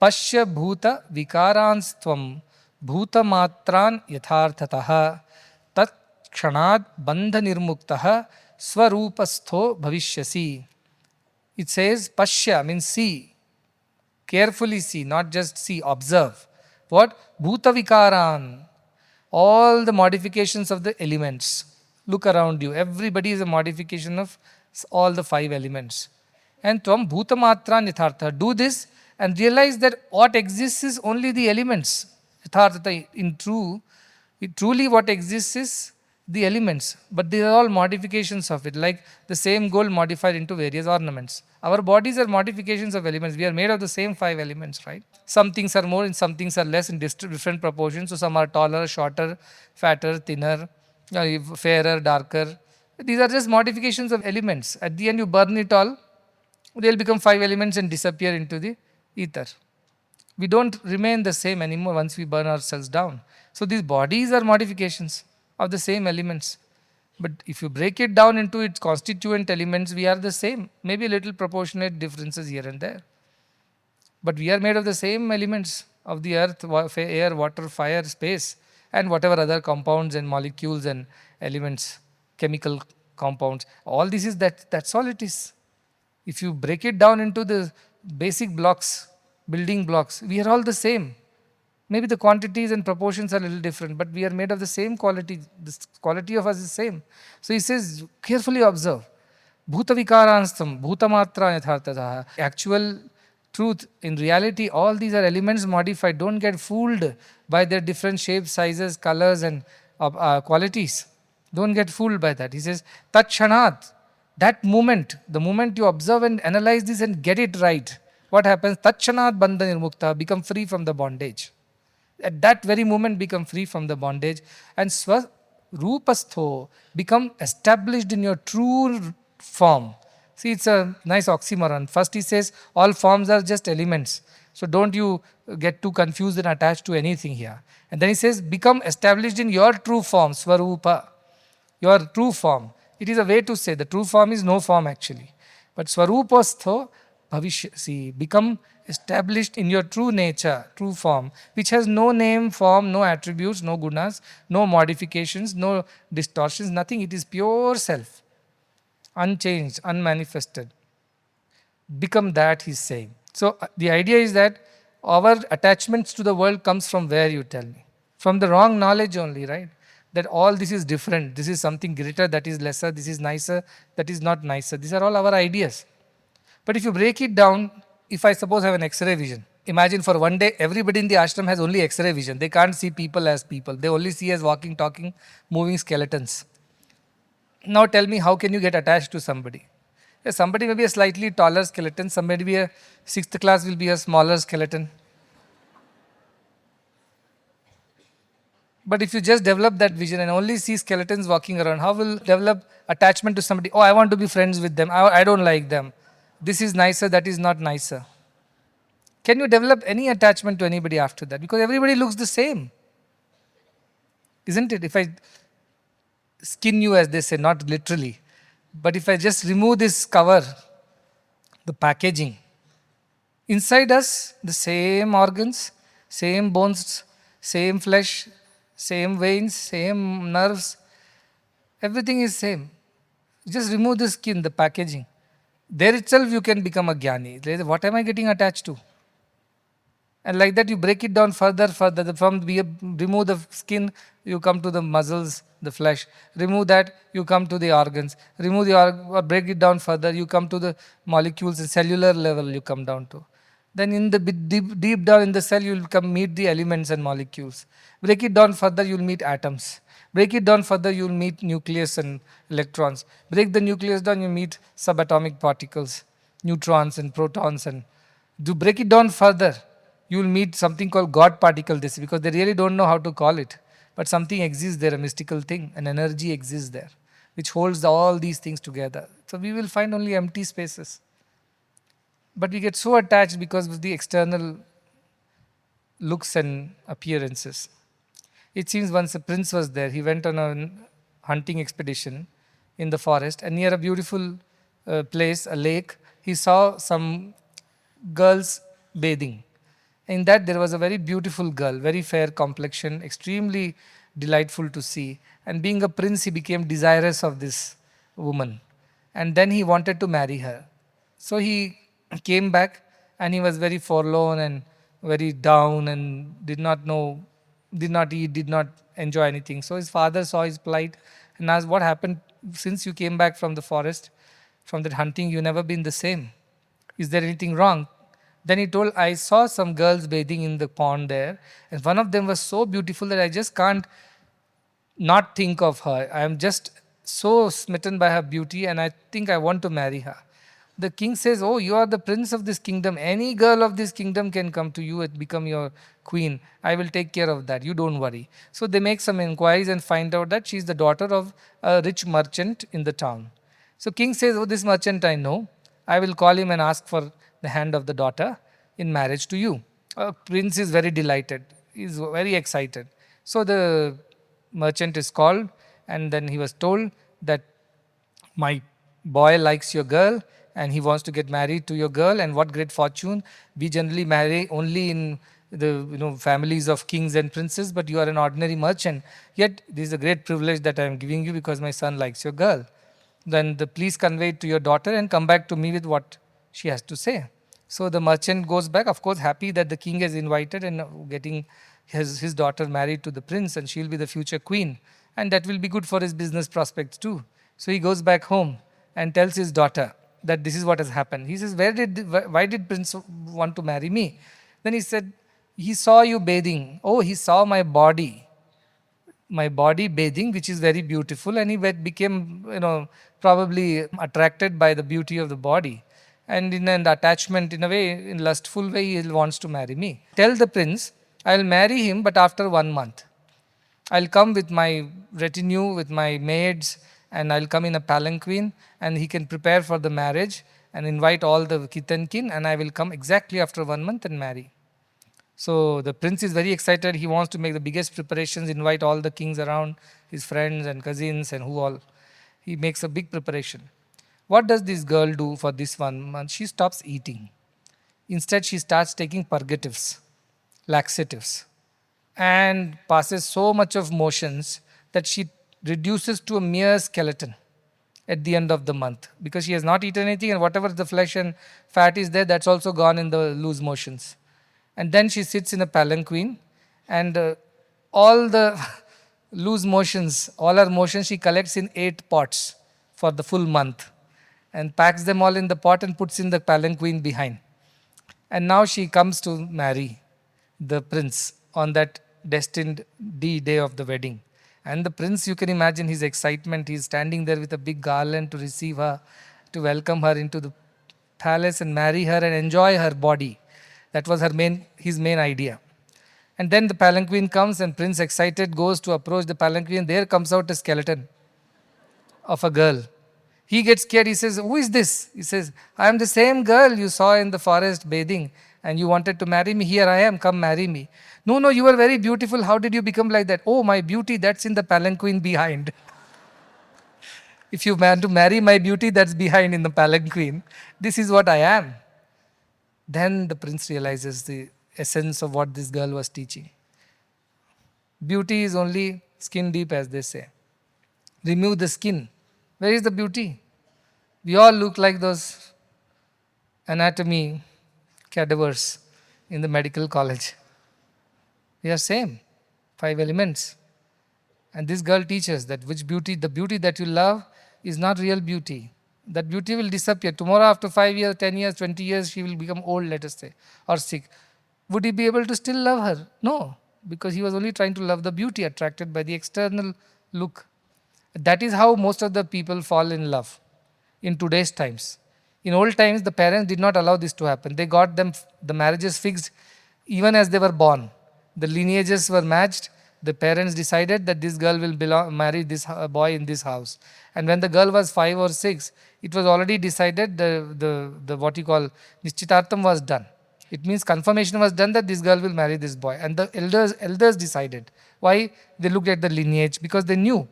Pashya bhuta vikaranstvam bhuta matran yatharthataha tat kshanad bandha nirmuktaha swarupastho bhavishyasi. It says, Pashya means see, carefully see, not just see, observe. What? Bhuta vikaran, all the modifications of the elements. Look around you, everybody is a modification of all the five elements. And tvam bhuta matran yathartha, do this and realize that what exists is only the elements. Yathartha, truly what exists is the elements, but they are all modifications of it, like the same gold modified into various ornaments. Our bodies are modifications of elements. We are made of the same five elements, right? Some things are more and some things are less in different proportions. So some are taller, shorter, fatter, thinner, fairer, darker. These are just modifications of elements. At the end you burn it all, they will become five elements and disappear into the ether. We don't remain the same anymore once we burn ourselves down. So these bodies are modifications of the same elements. But if you break it down into its constituent elements, we are the same. Maybe a little proportionate differences here and there. But we are made of the same elements of the earth, air, water, fire, space, and whatever other compounds and molecules and elements, chemical compounds. All this is that's all it is. If you break it down into the basic blocks, building blocks, we are all the same. Maybe the quantities and proportions are a little different, but we are made of the same quality. The quality of us is same. So he says, carefully observe. Bhuta vikaranstam, bhuta matra yathartataha. Actual truth, in reality, all these are elements modified. Don't get fooled by their different shapes, sizes, colors and qualities. Don't get fooled by that. He says, Tatshanat, that moment, the moment you observe and analyze this and get it right, what happens? Tatshanat bandha nirmukta, become free from the bondage. At that very moment, become free from the bondage. And rupastho, become established in your true form. See, it's a nice oxymoron. First he says, all forms are just elements. So don't you get too confused and attached to anything here. And then he says, become established in your true form, Swarupa, your true form. It is a way to say the true form is no form actually. But Swarupastho Bhavishya, see, become established in your true nature, true form, which has no name, form, no attributes, no gunas, no modifications, no distortions, nothing. It is pure self, unchanged, unmanifested. Become that, he's saying. So the idea is that our attachments to the world comes from where, you tell me? From the wrong knowledge only, right? That all this is different, this is something greater, that is lesser, this is nicer, that is not nicer. These are all our ideas. But if you break it down, if I suppose have an X-ray vision, imagine for one day everybody in the ashram has only X-ray vision. They can't see people as people. They only see as walking, talking, moving skeletons. Now tell me, how can you get attached to somebody? Yeah, somebody may be a slightly taller skeleton, somebody be a 6th class will be a smaller skeleton. But if you just develop that vision and only see skeletons walking around, how will develop attachment to somebody? Oh, I want to be friends with them. I don't like them. This is nicer, that is not nicer. Can you develop any attachment to anybody after that? Because everybody looks the same. Isn't it? If I skin you, as they say, not literally, but if I just remove this cover, the packaging, inside us, the same organs, same bones, same flesh, same veins, same nerves, everything is same. Just remove the skin, the packaging. There itself you can become a jnani. What am I getting attached to? And like that you break it down further. Remove the skin, you come to the muscles, the flesh. Remove that, you come to the organs. Remove the or break it down further, you come to the molecules, the cellular level you come down to. Then in the deep down in the cell, you will come meet the elements and molecules. Break it down further, you will meet atoms. Break it down further, you will meet nucleus and electrons. Break the nucleus down, you meet subatomic particles, neutrons and protons. And do break it down further, you will meet something called God particle, this, because they really don't know how to call it. But something exists there, a mystical thing, an energy exists there, which holds all these things together. So we will find only empty spaces. But we get so attached because of the external looks and appearances. It seems once a prince was there. He went on a hunting expedition in the forest, and near a beautiful place, a lake, he saw some girls bathing. In that there was a very beautiful girl, very fair complexion, extremely delightful to see. And being a prince, he became desirous of this woman. And then he wanted to marry her. So he came back and he was very forlorn and very down and did not know, did not eat, did not enjoy anything. So his father saw his plight and asked, what happened since you came back from the forest, from that hunting, you never been the same. Is there anything wrong? Then he told, I saw some girls bathing in the pond there, and one of them was so beautiful that I just can't not think of her. I am just so smitten by her beauty and I think I want to marry her. The king says, oh, you are the prince of this kingdom. Any girl of this kingdom can come to you and become your queen. I will take care of that. You don't worry. So they make some inquiries and find out that she is the daughter of a rich merchant in the town. So king says, oh, this merchant I know. I will call him and ask for the hand of the daughter in marriage to you. Prince is very delighted. He is very excited. So the merchant is called, and then he was told that my boy likes your girl and he wants to get married to your girl, and what great fortune. We generally marry only in the families of kings and princes, but you are an ordinary merchant. Yet this is a great privilege that I am giving you because my son likes your girl. Then please convey it to your daughter and come back to me with what she has to say. So the merchant goes back, of course, happy that the king has invited and getting his daughter married to the prince, and she will be the future queen. And that will be good for his business prospects too. So he goes back home and tells his daughter that this is what has happened. He says, why did prince want to marry me? Then he said, he saw you bathing. Oh, he saw my body. my body bathing, which is very beautiful, and he became, probably attracted by the beauty of the body. And in an attachment, in a way, in lustful way, he wants to marry me. Tell the prince, I'll marry him, but after 1 month. I'll come with my retinue, with my maids, and I'll come in a palanquin, and he can prepare for the marriage and invite all the kith and kin, and I will come exactly after 1 month and marry. So the prince is very excited. He wants to make the biggest preparations, invite all the kings around, his friends and cousins and who all. He makes a big preparation. What does this girl do for this 1 month? She stops eating. Instead, she starts taking purgatives, laxatives, and passes so much of motions that she reduces to a mere skeleton at the end of the month, because she has not eaten anything, and whatever the flesh and fat is there, that's also gone in the loose motions. And then she sits in a palanquin, and all the loose motions, all her motions, she collects in 8 pots for the full month and packs them all in the pot and puts in the palanquin behind. And now she comes to marry the prince on that destined day of the wedding. And the prince, you can imagine his excitement. He's standing there with a big garland to receive her, to welcome her into the palace and marry her and enjoy her body. That was his main idea. And then the palanquin comes, and prince, excited, goes to approach the palanquin. There comes out a skeleton of a girl. He gets scared. He says, who is this? He says, I am the same girl you saw in the forest bathing, and you wanted to marry me. Here I am, come marry me. No, you are very beautiful. How did you become like that? Oh, my beauty, that's in the palanquin behind. If you want to marry my beauty, that's behind in the palanquin. This is what I am. Then the prince realizes the essence of what this girl was teaching. Beauty is only skin deep, as they say. Remove the skin. Where is the beauty? We all look like those anatomy cadavers in the medical college. We are same. 5 elements. And this girl teaches that the beauty that you love is not real beauty. That beauty will disappear. Tomorrow, after 5 years, 10 years, 20 years, she will become old, let us say, or sick. Would he be able to still love her? No, because he was only trying to love the beauty, attracted by the external look. That is how most of the people fall in love in today's times. In old times, the parents did not allow this to happen. They got the marriages fixed even as they were born. The lineages were matched. The parents decided that this girl will marry this boy in this house. And when the girl was 5 or 6, it was already decided, the what you call Nishchitartham was done. It means confirmation was done that this girl will marry this boy. And the elders decided. Why? They looked at the lineage, because they knew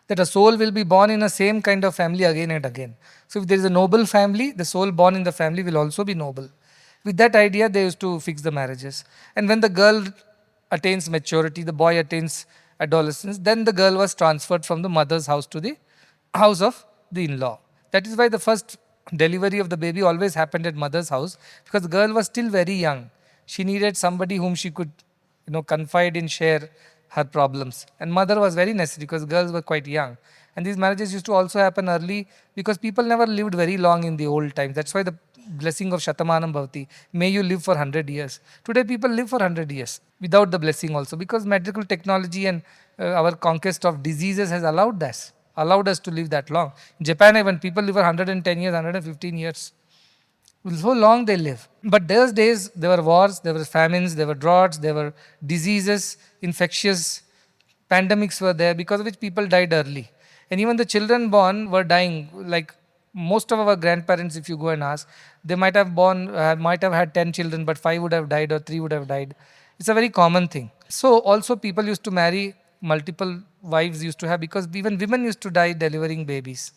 that a soul will be born in the same kind of family again and again. So if there is a noble family, the soul born in the family will also be noble. With that idea, they used to fix the marriages. And when the girl attains maturity, the boy attains adolescence, then the girl was transferred from the mother's house to the house of the in-law. That is why the first delivery of the baby always happened at mother's house, because the girl was still very young. She needed somebody whom she could, confide in, share her problems. And mother was very necessary because girls were quite young. And these marriages used to also happen early because people never lived very long in the old times. That's why the blessing of Shatamanam Bhavati, may you live for 100 years. Today people live for 100 years without the blessing also, because medical technology and our conquest of diseases has allowed us to live that long. In Japan, even people live for 110 years, 115 years. So long they live. But those days, there were wars, there were famines, there were droughts, there were diseases, infectious pandemics were there, because of which people died early. And even the children born were dying. Like most of our grandparents, if you go and ask, they might have had 10 children, but 5 would have died or 3 would have died. It's a very common thing. So also people used to marry, multiple wives used to have, because even women used to die delivering babies.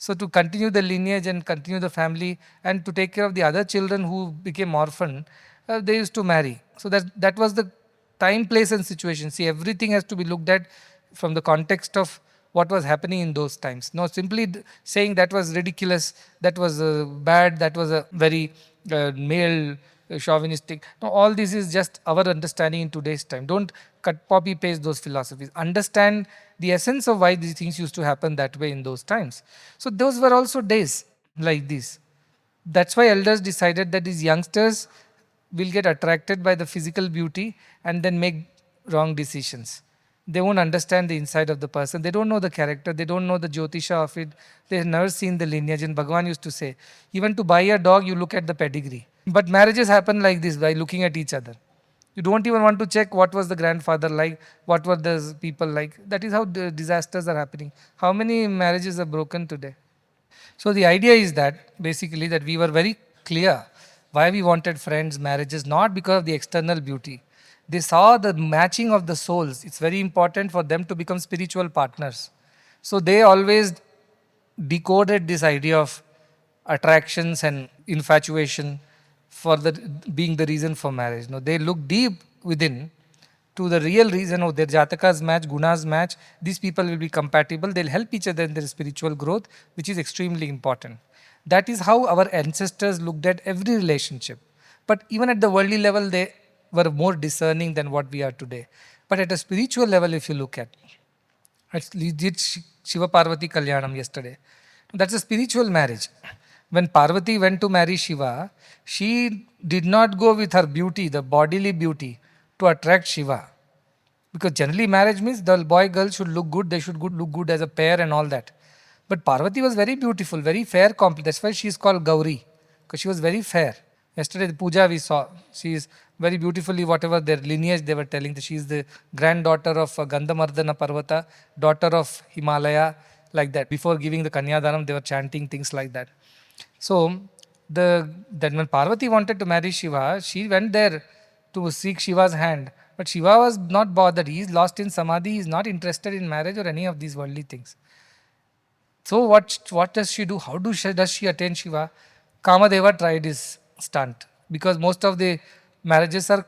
So to continue the lineage and continue the family and to take care of the other children who became orphaned, they used to marry. So that was the time, place and situation. See, everything has to be looked at from the context of what was happening in those times. No, simply saying that was ridiculous, that was bad, that was a very male chauvinistic. No, all this is just our understanding in today's time. Don't copy paste those philosophies. Understand the essence of why these things used to happen that way in those times. So those were also days like this. That's why elders decided that these youngsters will get attracted by the physical beauty and then make wrong decisions. They won't understand the inside of the person. They don't know the character. They don't know the Jyotisha of it. They've never seen the lineage. And Bhagavan used to say, even to buy a dog, you look at the pedigree. But marriages happen like this, by looking at each other. You don't even want to check what was the grandfather like, what were the people like. That is how the disasters are happening. How many marriages are broken today? So the idea is that basically that we were very clear why we wanted friends, marriages, not because of the external beauty. They saw the matching of the souls. It's very important for them to become spiritual partners. So they always decoded this idea of attractions and infatuation for the being the reason for marriage. No, they look deep within to the real reason. Oh, their jatakas match, gunas match. These people will be compatible. They'll help each other in their spiritual growth, which is extremely important. That is how our ancestors looked at every relationship. But even at the worldly level, they were more discerning than what we are today. But at a spiritual level, if you look at, we did Shiva Parvati Kalyanam yesterday. That's a spiritual marriage. When Parvati went to marry Shiva, she did not go with her beauty, the bodily beauty, to attract Shiva. Because generally marriage means the boy girl should look good, they should look good as a pair and all that. But Parvati was very beautiful, very fair complete. That's why she is called Gauri, because she was very fair. Yesterday the puja we saw, she is very beautifully, whatever their lineage they were telling, that she is the granddaughter of Gandhamardana Parvata, daughter of Himalaya, like that. Before giving the Kanyadanam, they were chanting things like that. So then when Parvati wanted to marry Shiva, she went there to seek Shiva's hand. But Shiva was not bothered. He is lost in samadhi. He is not interested in marriage or any of these worldly things. So what does she do? How does she attain Shiva? Kamadeva tried his stunt, because most of the marriages are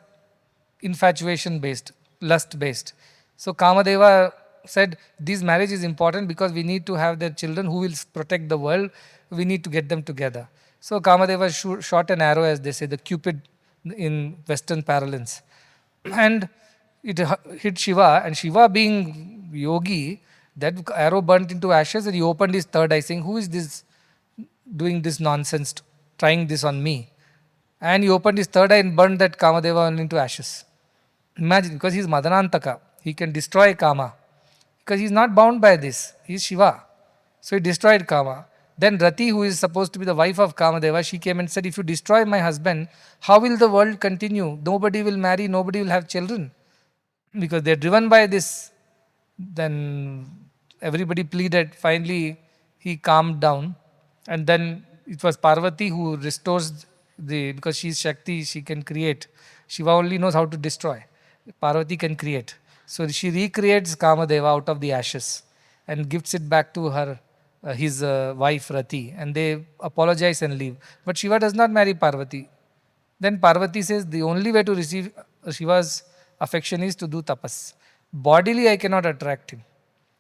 infatuation based, lust based. So Kamadeva said this marriage is important because we need to have their children who will protect the world. We need to get them together. So Kamadeva shot an arrow, as they say, the Cupid in Western parlance, and it hit Shiva. And Shiva, being yogi, that arrow burnt into ashes, and he opened his third eye, saying, "Who is this doing this nonsense, trying this on me?" And he opened his third eye and burned that Kamadeva into ashes. Imagine, because he is Madanantaka, he can destroy Kama. Because he is not bound by this, he is Shiva. So he destroyed Kama. Then Rati, who is supposed to be the wife of Kamadeva, she came and said, "If you destroy my husband, how will the world continue? Nobody will marry, nobody will have children." Because they are driven by this. Then everybody pleaded. Finally, he calmed down. And then it was Parvati who restores because she is Shakti, she can create. Shiva only knows how to destroy. Parvati can create. So she recreates Kamadeva out of the ashes and gives it back to his wife Rati, and they apologize and leave. But Shiva does not marry Parvati. Then Parvati says the only way to receive Shiva's affection is to do tapas. Bodily I cannot attract him,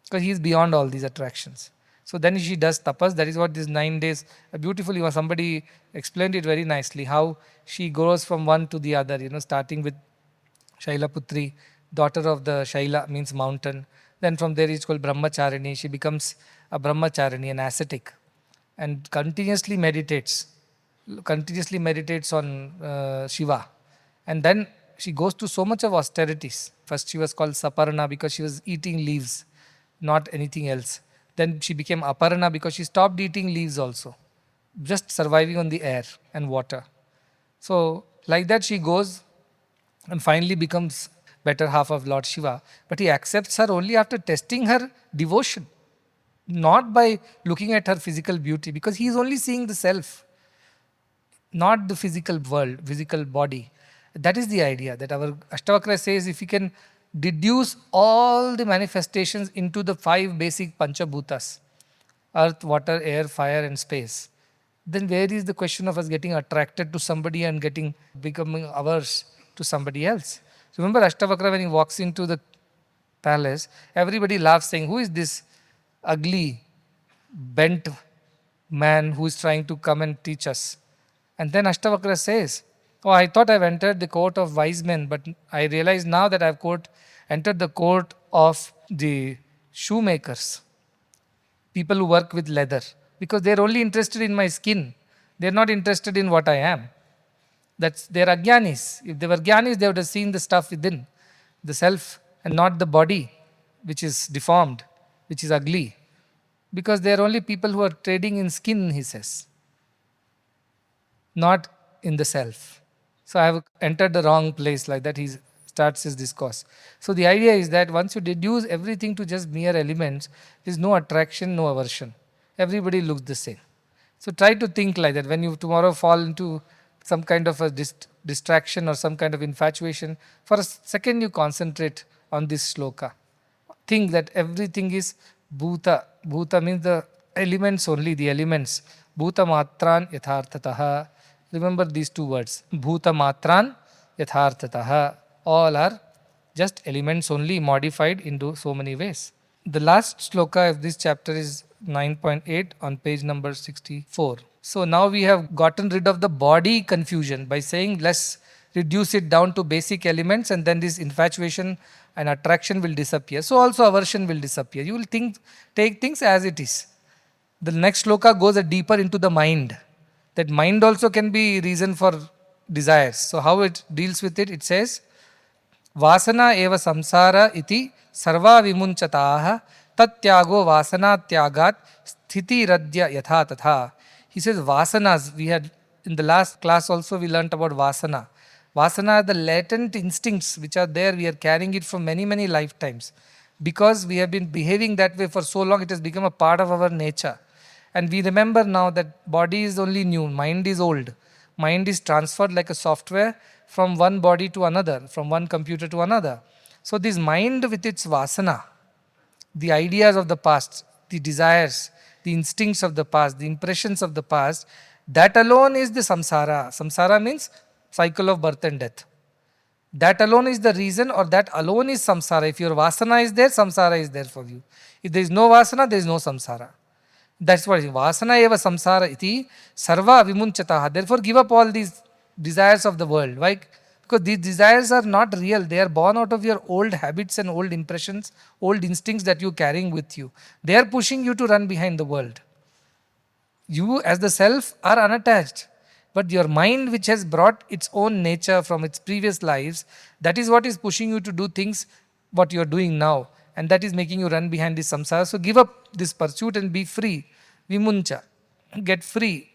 because he is beyond all these attractions. So then she does tapas. That is what these 9 days, beautifully, somebody explained it very nicely, how she goes from one to the other, starting with Shailaputri, daughter of the Shaila, means mountain. Then from there it's called Brahmacharini. She becomes a Brahmacharini, an ascetic, and continuously meditates on Shiva. And then she goes to so much of austerities. First she was called Saparna because she was eating leaves, not anything else. Then she became Aparna because she stopped eating leaves also, just surviving on the air and water. So like that she goes and finally becomes better half of Lord Shiva. But he accepts her only after testing her devotion, not by looking at her physical beauty, because he is only seeing the self, not the physical world, physical body. That is the idea that our Ashtavakra says, if we can deduce all the manifestations into the 5 basic Panchabhutas, earth, water, air, fire and space, then where is the question of us getting attracted to somebody and becoming averse to somebody else? Remember Ashtavakra, when he walks into the palace, everybody laughs, saying, "Who is this ugly, bent man who is trying to come and teach us?" And then Ashtavakra says, "Oh, I thought I've entered the court of wise men, but I realize now that I've entered the court of the shoemakers, people who work with leather, because they're only interested in my skin. They're not interested in what I am." They're ajnanis. If they were jnanis, they would have seen the stuff within, the self and not the body. which is deformed, which is ugly. Because they are only people who are trading in skin, he says, not in the self. So I have entered the wrong place, like that he starts his discourse. So the idea is that once you deduce everything to just mere elements, there is no attraction, no aversion. Everybody looks the same. So try to think like that. When you tomorrow fall into some kind of a distraction or some kind of infatuation, for a second you concentrate on this shloka. Think that everything is bhuta. Bhuta means the elements only, the elements. Bhuta matran yathartataha. Remember these two words. Bhuta matran yathartataha. All are just elements only, modified into so many ways. The last sloka of this chapter is 9.8 on page number 64. So now we have gotten rid of the body confusion by saying let's reduce it down to basic elements, and then this infatuation and attraction will disappear. So also aversion will disappear. You will take things as it is. The next sloka goes deeper into the mind. That mind also can be reason for desires. So how it deals with it? It says, Vasana eva samsara iti sarva vimunchataha tatyago vasana tyagat sthiti radya yatha tatha. He says vasanas, we had in the last class also we learnt about vasana. Vasana are the latent instincts which are there, we are carrying it from many, many lifetimes. Because we have been behaving that way for so long, it has become a part of our nature. And we remember now that body is only new, mind is old. Mind is transferred like a software from one body to another, from one computer to another. So this mind with its vasana, the ideas of the past, the desires, the instincts of the past, the impressions of the past, that alone is the samsara. Samsara means cycle of birth and death. That alone is the reason, or that alone is samsara. If your vasana is there, samsara is there for you. If there is no vasana, there is no samsara. That's what it is. Vasana eva samsara iti sarva vimunchataha. Therefore, give up all these desires of the world. Why? Because these desires are not real. They are born out of your old habits and old impressions, old instincts that you're carrying with you. They are pushing you to run behind the world. You as the self are unattached. But your mind, which has brought its own nature from its previous lives, that is what is pushing you to do things what you are doing now. And that is making you run behind this samsara. So give up this pursuit and be free. Vimuncha. Get free.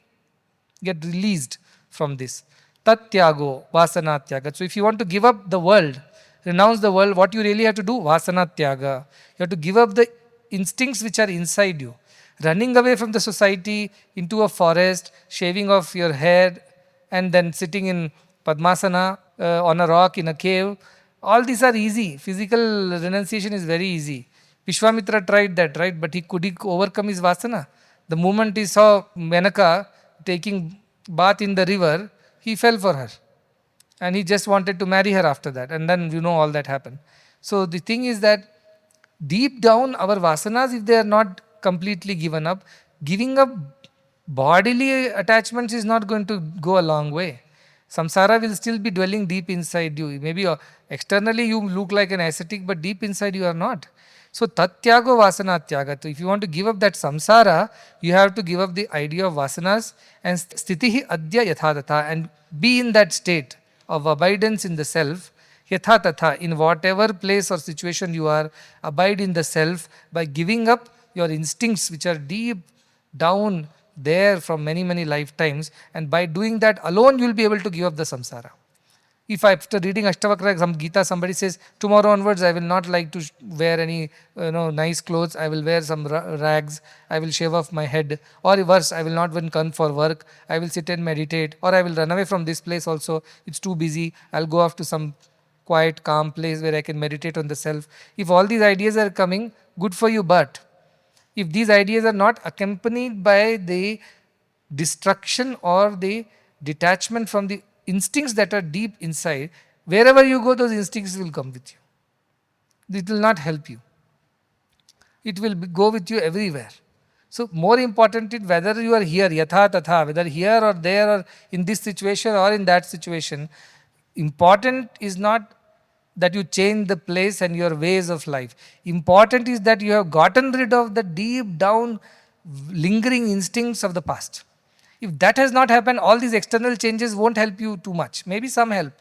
Get released from this. Tatyago, vasana tyaga. So if you want to give up the world, renounce the world, what you really have to do? Vasana tyaga. You have to give up the instincts which are inside you. Running away from the society into a forest, shaving off your hair, and then sitting in Padmasana on a rock in a cave. All these are easy. Physical renunciation is very easy. Vishwamitra tried that, right? But could he overcome his vasana? The moment he saw Janaka taking bath in the river, he fell for her. And he just wanted to marry her after that. And then all that happened. So the thing is that deep down our vasanas, if they are not completely given up, giving up bodily attachments is not going to go a long way. Samsara will still be dwelling deep inside you. Maybe externally you look like an ascetic, but deep inside you are not. So tatyago vasana tyaga. So if you want to give up that samsara, you have to give up the idea of vasanas and sthitihi adya yathatatha, and be in that state of abidance in the self. Yathatatha, in whatever place or situation you are, abide in the self by giving up your instincts which are deep down there from many, many lifetimes, and by doing that alone you will be able to give up the samsara. If after reading Ashtavakra Gita somebody says, tomorrow onwards I will not like to wear any nice clothes, I will wear some rags, I will shave off my head, or worse, I will not even come for work, I will sit and meditate, or I will run away from this place also, it's too busy, I'll go off to some quiet, calm place where I can meditate on the self. If all these ideas are coming, good for you, but if these ideas are not accompanied by the destruction or the detachment from the instincts that are deep inside, wherever you go, those instincts will come with you. It will not help you. It will go with you everywhere. So more important is whether you are here, yatha tatha, whether here or there or in this situation or in that situation, important is not that you change the place and your ways of life. Important is that you have gotten rid of the deep down lingering instincts of the past. If that has not happened, all these external changes won't help you too much. Maybe some help,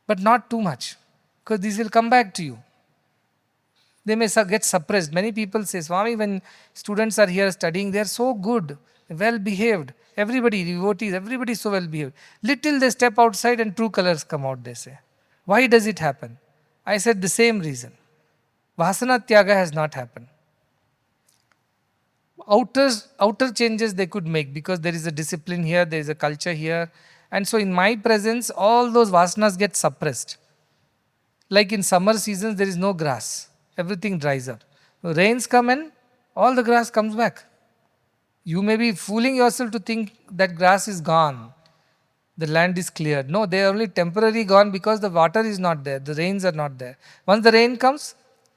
but not too much, because these will come back to you. They may get suppressed. Many people say, Swami, when students are here studying, they are so good, well behaved. Everybody, devotees, everybody is so well behaved. Little they step outside and true colors come out, they say. Why does it happen? I said the same reason. Vasana Tyaga has not happened. Outer changes they could make because there is a discipline here, there is a culture here. And so in my presence, all those vasanas get suppressed. Like in summer seasons, there is no grass. Everything dries up. Rains come in, all the grass comes back. You may be fooling yourself to think that grass is gone. The land is cleared. No, they are only temporarily gone because the water is not there. The rains are not there. Once the rain comes,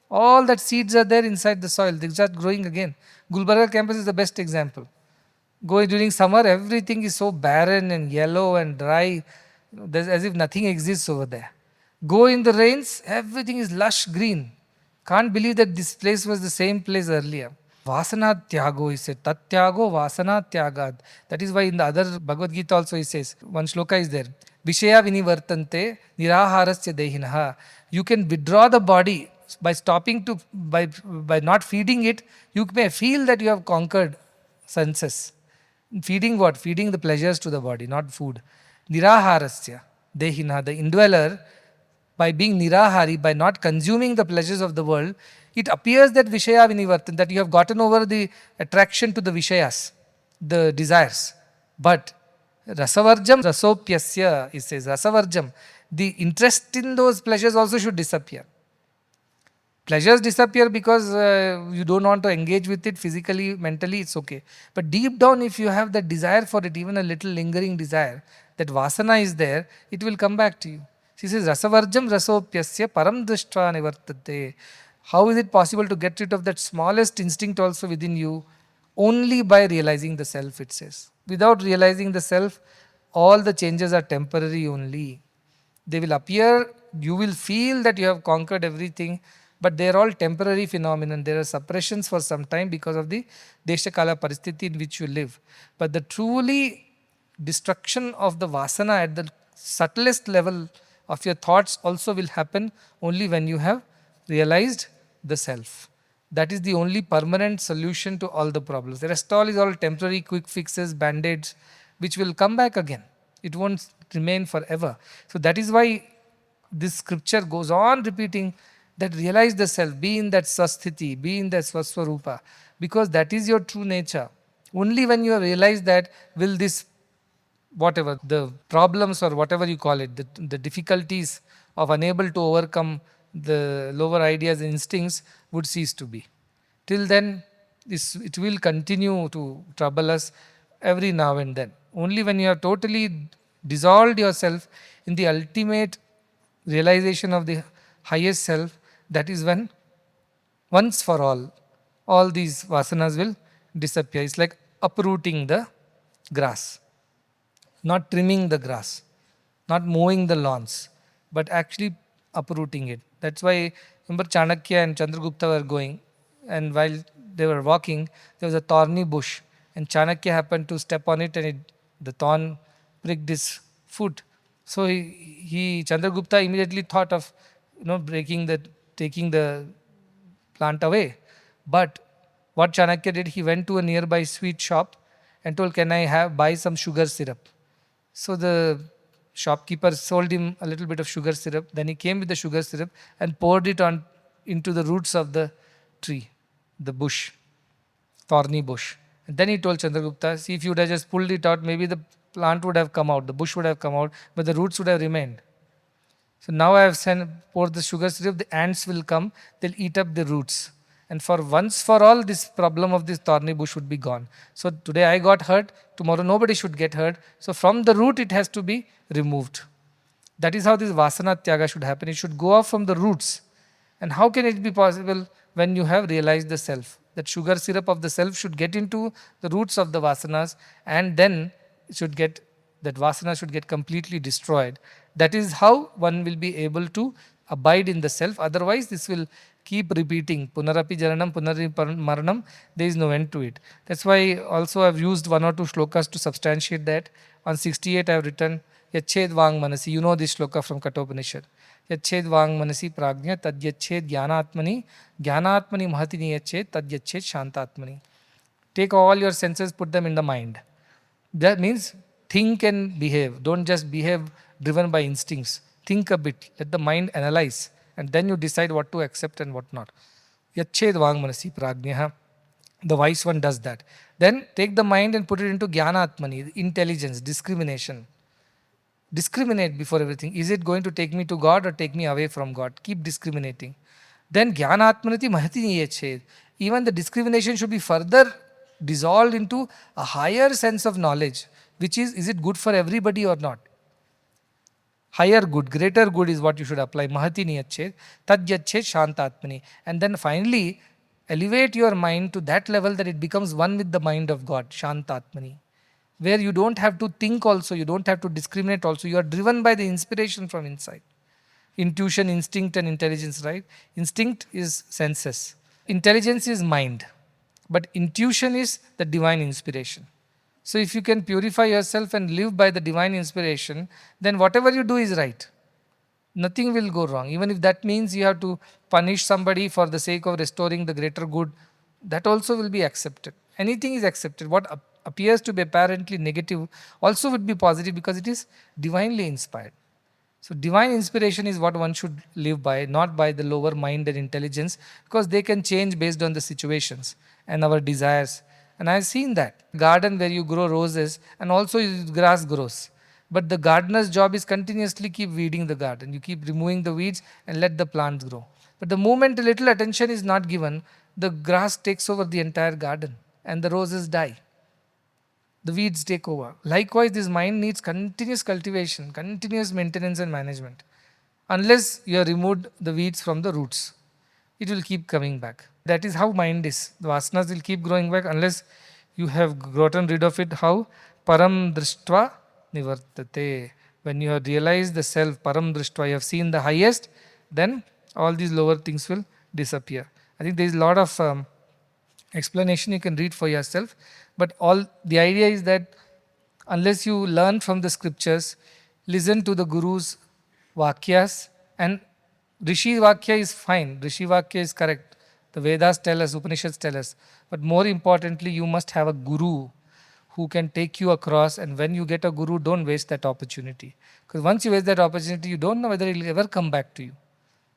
all that seeds are there inside the soil. They start growing again. Gulbarga campus is the best example. Go during summer, everything is so barren and yellow and dry. There's as if nothing exists over there. Go in the rains, everything is lush green. Can't believe that this place was the same place earlier. Vasana Tyago, he said. Tat Tyago Vasana Tyagad. That is why in the other Bhagavad Gita also he says, one shloka is there. Vishaya vinivartante niraharasya dehinaha. You can withdraw the body by stopping to, by not feeding it, you may feel that you have conquered senses. Feeding what? Feeding the pleasures to the body, not food. Niraharasya dehinaha. The indweller, by being nirahari, by not consuming the pleasures of the world, it appears that Vishaya vinivartan, that you have gotten over the attraction to the Vishayas, the desires. But Rasavarjam rasopyasya, it says, Rasavarjam, the interest in those pleasures also should disappear. Pleasures disappear because you don't want to engage with it physically, mentally, it's okay. But deep down, if you have that desire for it, even a little lingering desire, that vasana is there, it will come back to you. She says, Rasavarjam rasopyasya param drishtra nivartate. How is it possible to get rid of that smallest instinct also within you? Only by realizing the self, it says. Without realizing the self, all the changes are temporary only. They will appear, you will feel that you have conquered everything, but they are all temporary phenomenon. There are suppressions for some time because of the Deshakala Paristhiti in which you live. But the truly destruction of the vasana at the subtlest level of your thoughts also will happen only when you have realized the self. That is the only permanent solution to all the problems. The rest all is all temporary quick fixes, band-aids, which will come back again. It won't remain forever. So that is why this scripture goes on repeating that realize the self, be in that swasthiti, be in that swaswarupa, because that is your true nature. Only when you have realized that will this, whatever, the problems or whatever you call it, the difficulties of unable to overcome the lower ideas and instincts would cease to be. Till then, it will continue to trouble us every now and then. Only when you have totally dissolved yourself in the ultimate realization of the highest self, that is when, once for all these vasanas will disappear. It's like uprooting the grass, not trimming the grass, not mowing the lawns, but actually uprooting it. That's why, remember, Chanakya and Chandragupta were going, and while they were walking, there was a thorny bush, and Chanakya happened to step on it, and the thorn pricked his foot. So Chandragupta immediately thought of taking the plant away. But what Chanakya did, he went to a nearby sweet shop and told, can I buy some sugar syrup? So the shopkeeper sold him a little bit of sugar syrup. Then he came with the sugar syrup and poured it into the roots of the tree, the bush, thorny bush. And then he told Chandragupta, see, if you would have just pulled it out, maybe the plant would have come out, the bush would have come out, but the roots would have remained. So now I have poured the sugar syrup, the ants will come, they'll eat up the roots. And for once for all, this problem of this thorny bush would be gone. So today I got hurt, tomorrow nobody should get hurt. So from the root it has to be removed. That is how this vasana tyaga should happen. It should go off from the roots. And how can it be possible when you have realized the self? That sugar syrup of the self should get into the roots of the vasanas, and then that vasana should get completely destroyed. That is how one will be able to abide in the self. Otherwise, this will keep repeating. Punarapi jaranam, punarapi maranam. There is no end to it. That's why also I have used one or two shlokas to substantiate that. On 68, I have written, Yached Vang Manasi. You know this shloka from Kathopanishad. Yached Vang Manasi Prajna Tad Yached Jnanatmani Jnanatmani Mahatini Yached Tad Yached Shantatmani. Take all your senses, put them in the mind. That means think and behave. Don't just behave driven by instincts. Think a bit. Let the mind analyze. And then you decide what to accept and what not. Yached Vang Manasi Prajna. The wise one does that. Then take the mind and put it into Jnanatmani, intelligence, discrimination. Discriminate before everything. Is it going to take me to God or take me away from God? Keep discriminating. Then Jnanatmanati Mahatini Yached. Even the discrimination should be further dissolved into a higher sense of knowledge, which is it good for everybody or not? Higher good, greater good is what you should apply. Mahatini Yached, Tad Yached Shantatmani. And then finally, elevate your mind to that level that it becomes one with the mind of God, Shantatmani. Where you don't have to think also, you don't have to discriminate also. You are driven by the inspiration from inside. Intuition, instinct and intelligence, right? Instinct is senses. Intelligence is mind. But intuition is the divine inspiration. So if you can purify yourself and live by the divine inspiration, then whatever you do is right. Nothing will go wrong. Even if that means you have to punish somebody for the sake of restoring the greater good, that also will be accepted. Anything is accepted. What appears to be apparently negative also would be positive because it is divinely inspired. So divine inspiration is what one should live by, not by the lower mind and intelligence, because they can change based on the situations and our desires. And I've seen that. Garden where you grow roses and also grass grows. But the gardener's job is continuously keep weeding the garden. You keep removing the weeds and let the plants grow. But the moment a little attention is not given, the grass takes over the entire garden and the roses die. The weeds take over. Likewise, this mind needs continuous cultivation, continuous maintenance and management. Unless you have removed the weeds from the roots, it will keep coming back. That is how mind is. The vasanas will keep growing back unless you have gotten rid of it. How? Param drishtva nivartate. When you have realized the self, param drishtva, you have seen the highest, then all these lower things will disappear. I think there is a lot of explanation you can read for yourself, but all the idea is that unless you learn from the scriptures, listen to the Guru's Vakyas, and Rishi Vakya is fine, Rishi Vakya is correct, the Vedas tell us, Upanishads tell us, but more importantly you must have a Guru who can take you across, and when you get a Guru, don't waste that opportunity, because once you waste that opportunity, you don't know whether it will ever come back to you.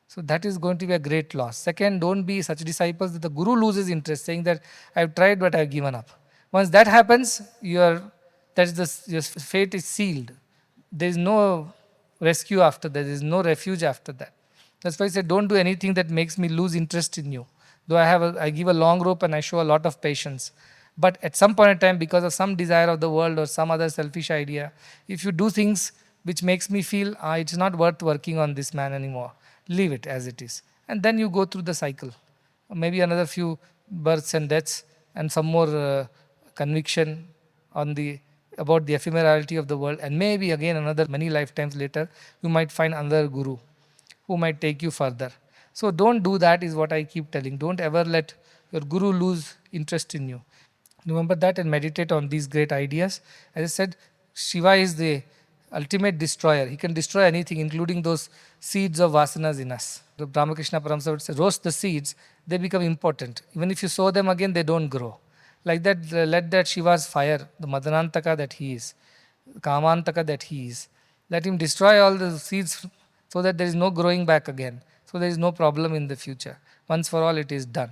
So that is going to be a great loss. Second, don't be such disciples that the Guru loses interest, saying that I've tried but I've given up. Once that happens, your fate is sealed. There is no rescue after that. There is no refuge after that. That's why I said, don't do anything that makes me lose interest in you. Though I give a long rope and I show a lot of patience. But at some point in time, because of some desire of the world or some other selfish idea, if you do things which makes me feel it's not worth working on this man anymore, leave it as it is. And then you go through the cycle. Maybe another few births and deaths and some more conviction on about the ephemerality of the world, and maybe again another many lifetimes later, you might find another Guru who might take you further. So don't do that is what I keep telling. Don't ever let your Guru lose interest in you. Remember that and meditate on these great ideas. As I said, Shiva is the ultimate destroyer. He can destroy anything, including those seeds of vasanas in us. The Ramakrishna Paramsa would say, roast the seeds, they become important. Even if you sow them again, they don't grow. Like that, let that Shiva's fire, the Madanantaka that he is, Kamantaka that he is, let him destroy all the seeds so that there is no growing back again. So there is no problem in the future. Once for all, it is done.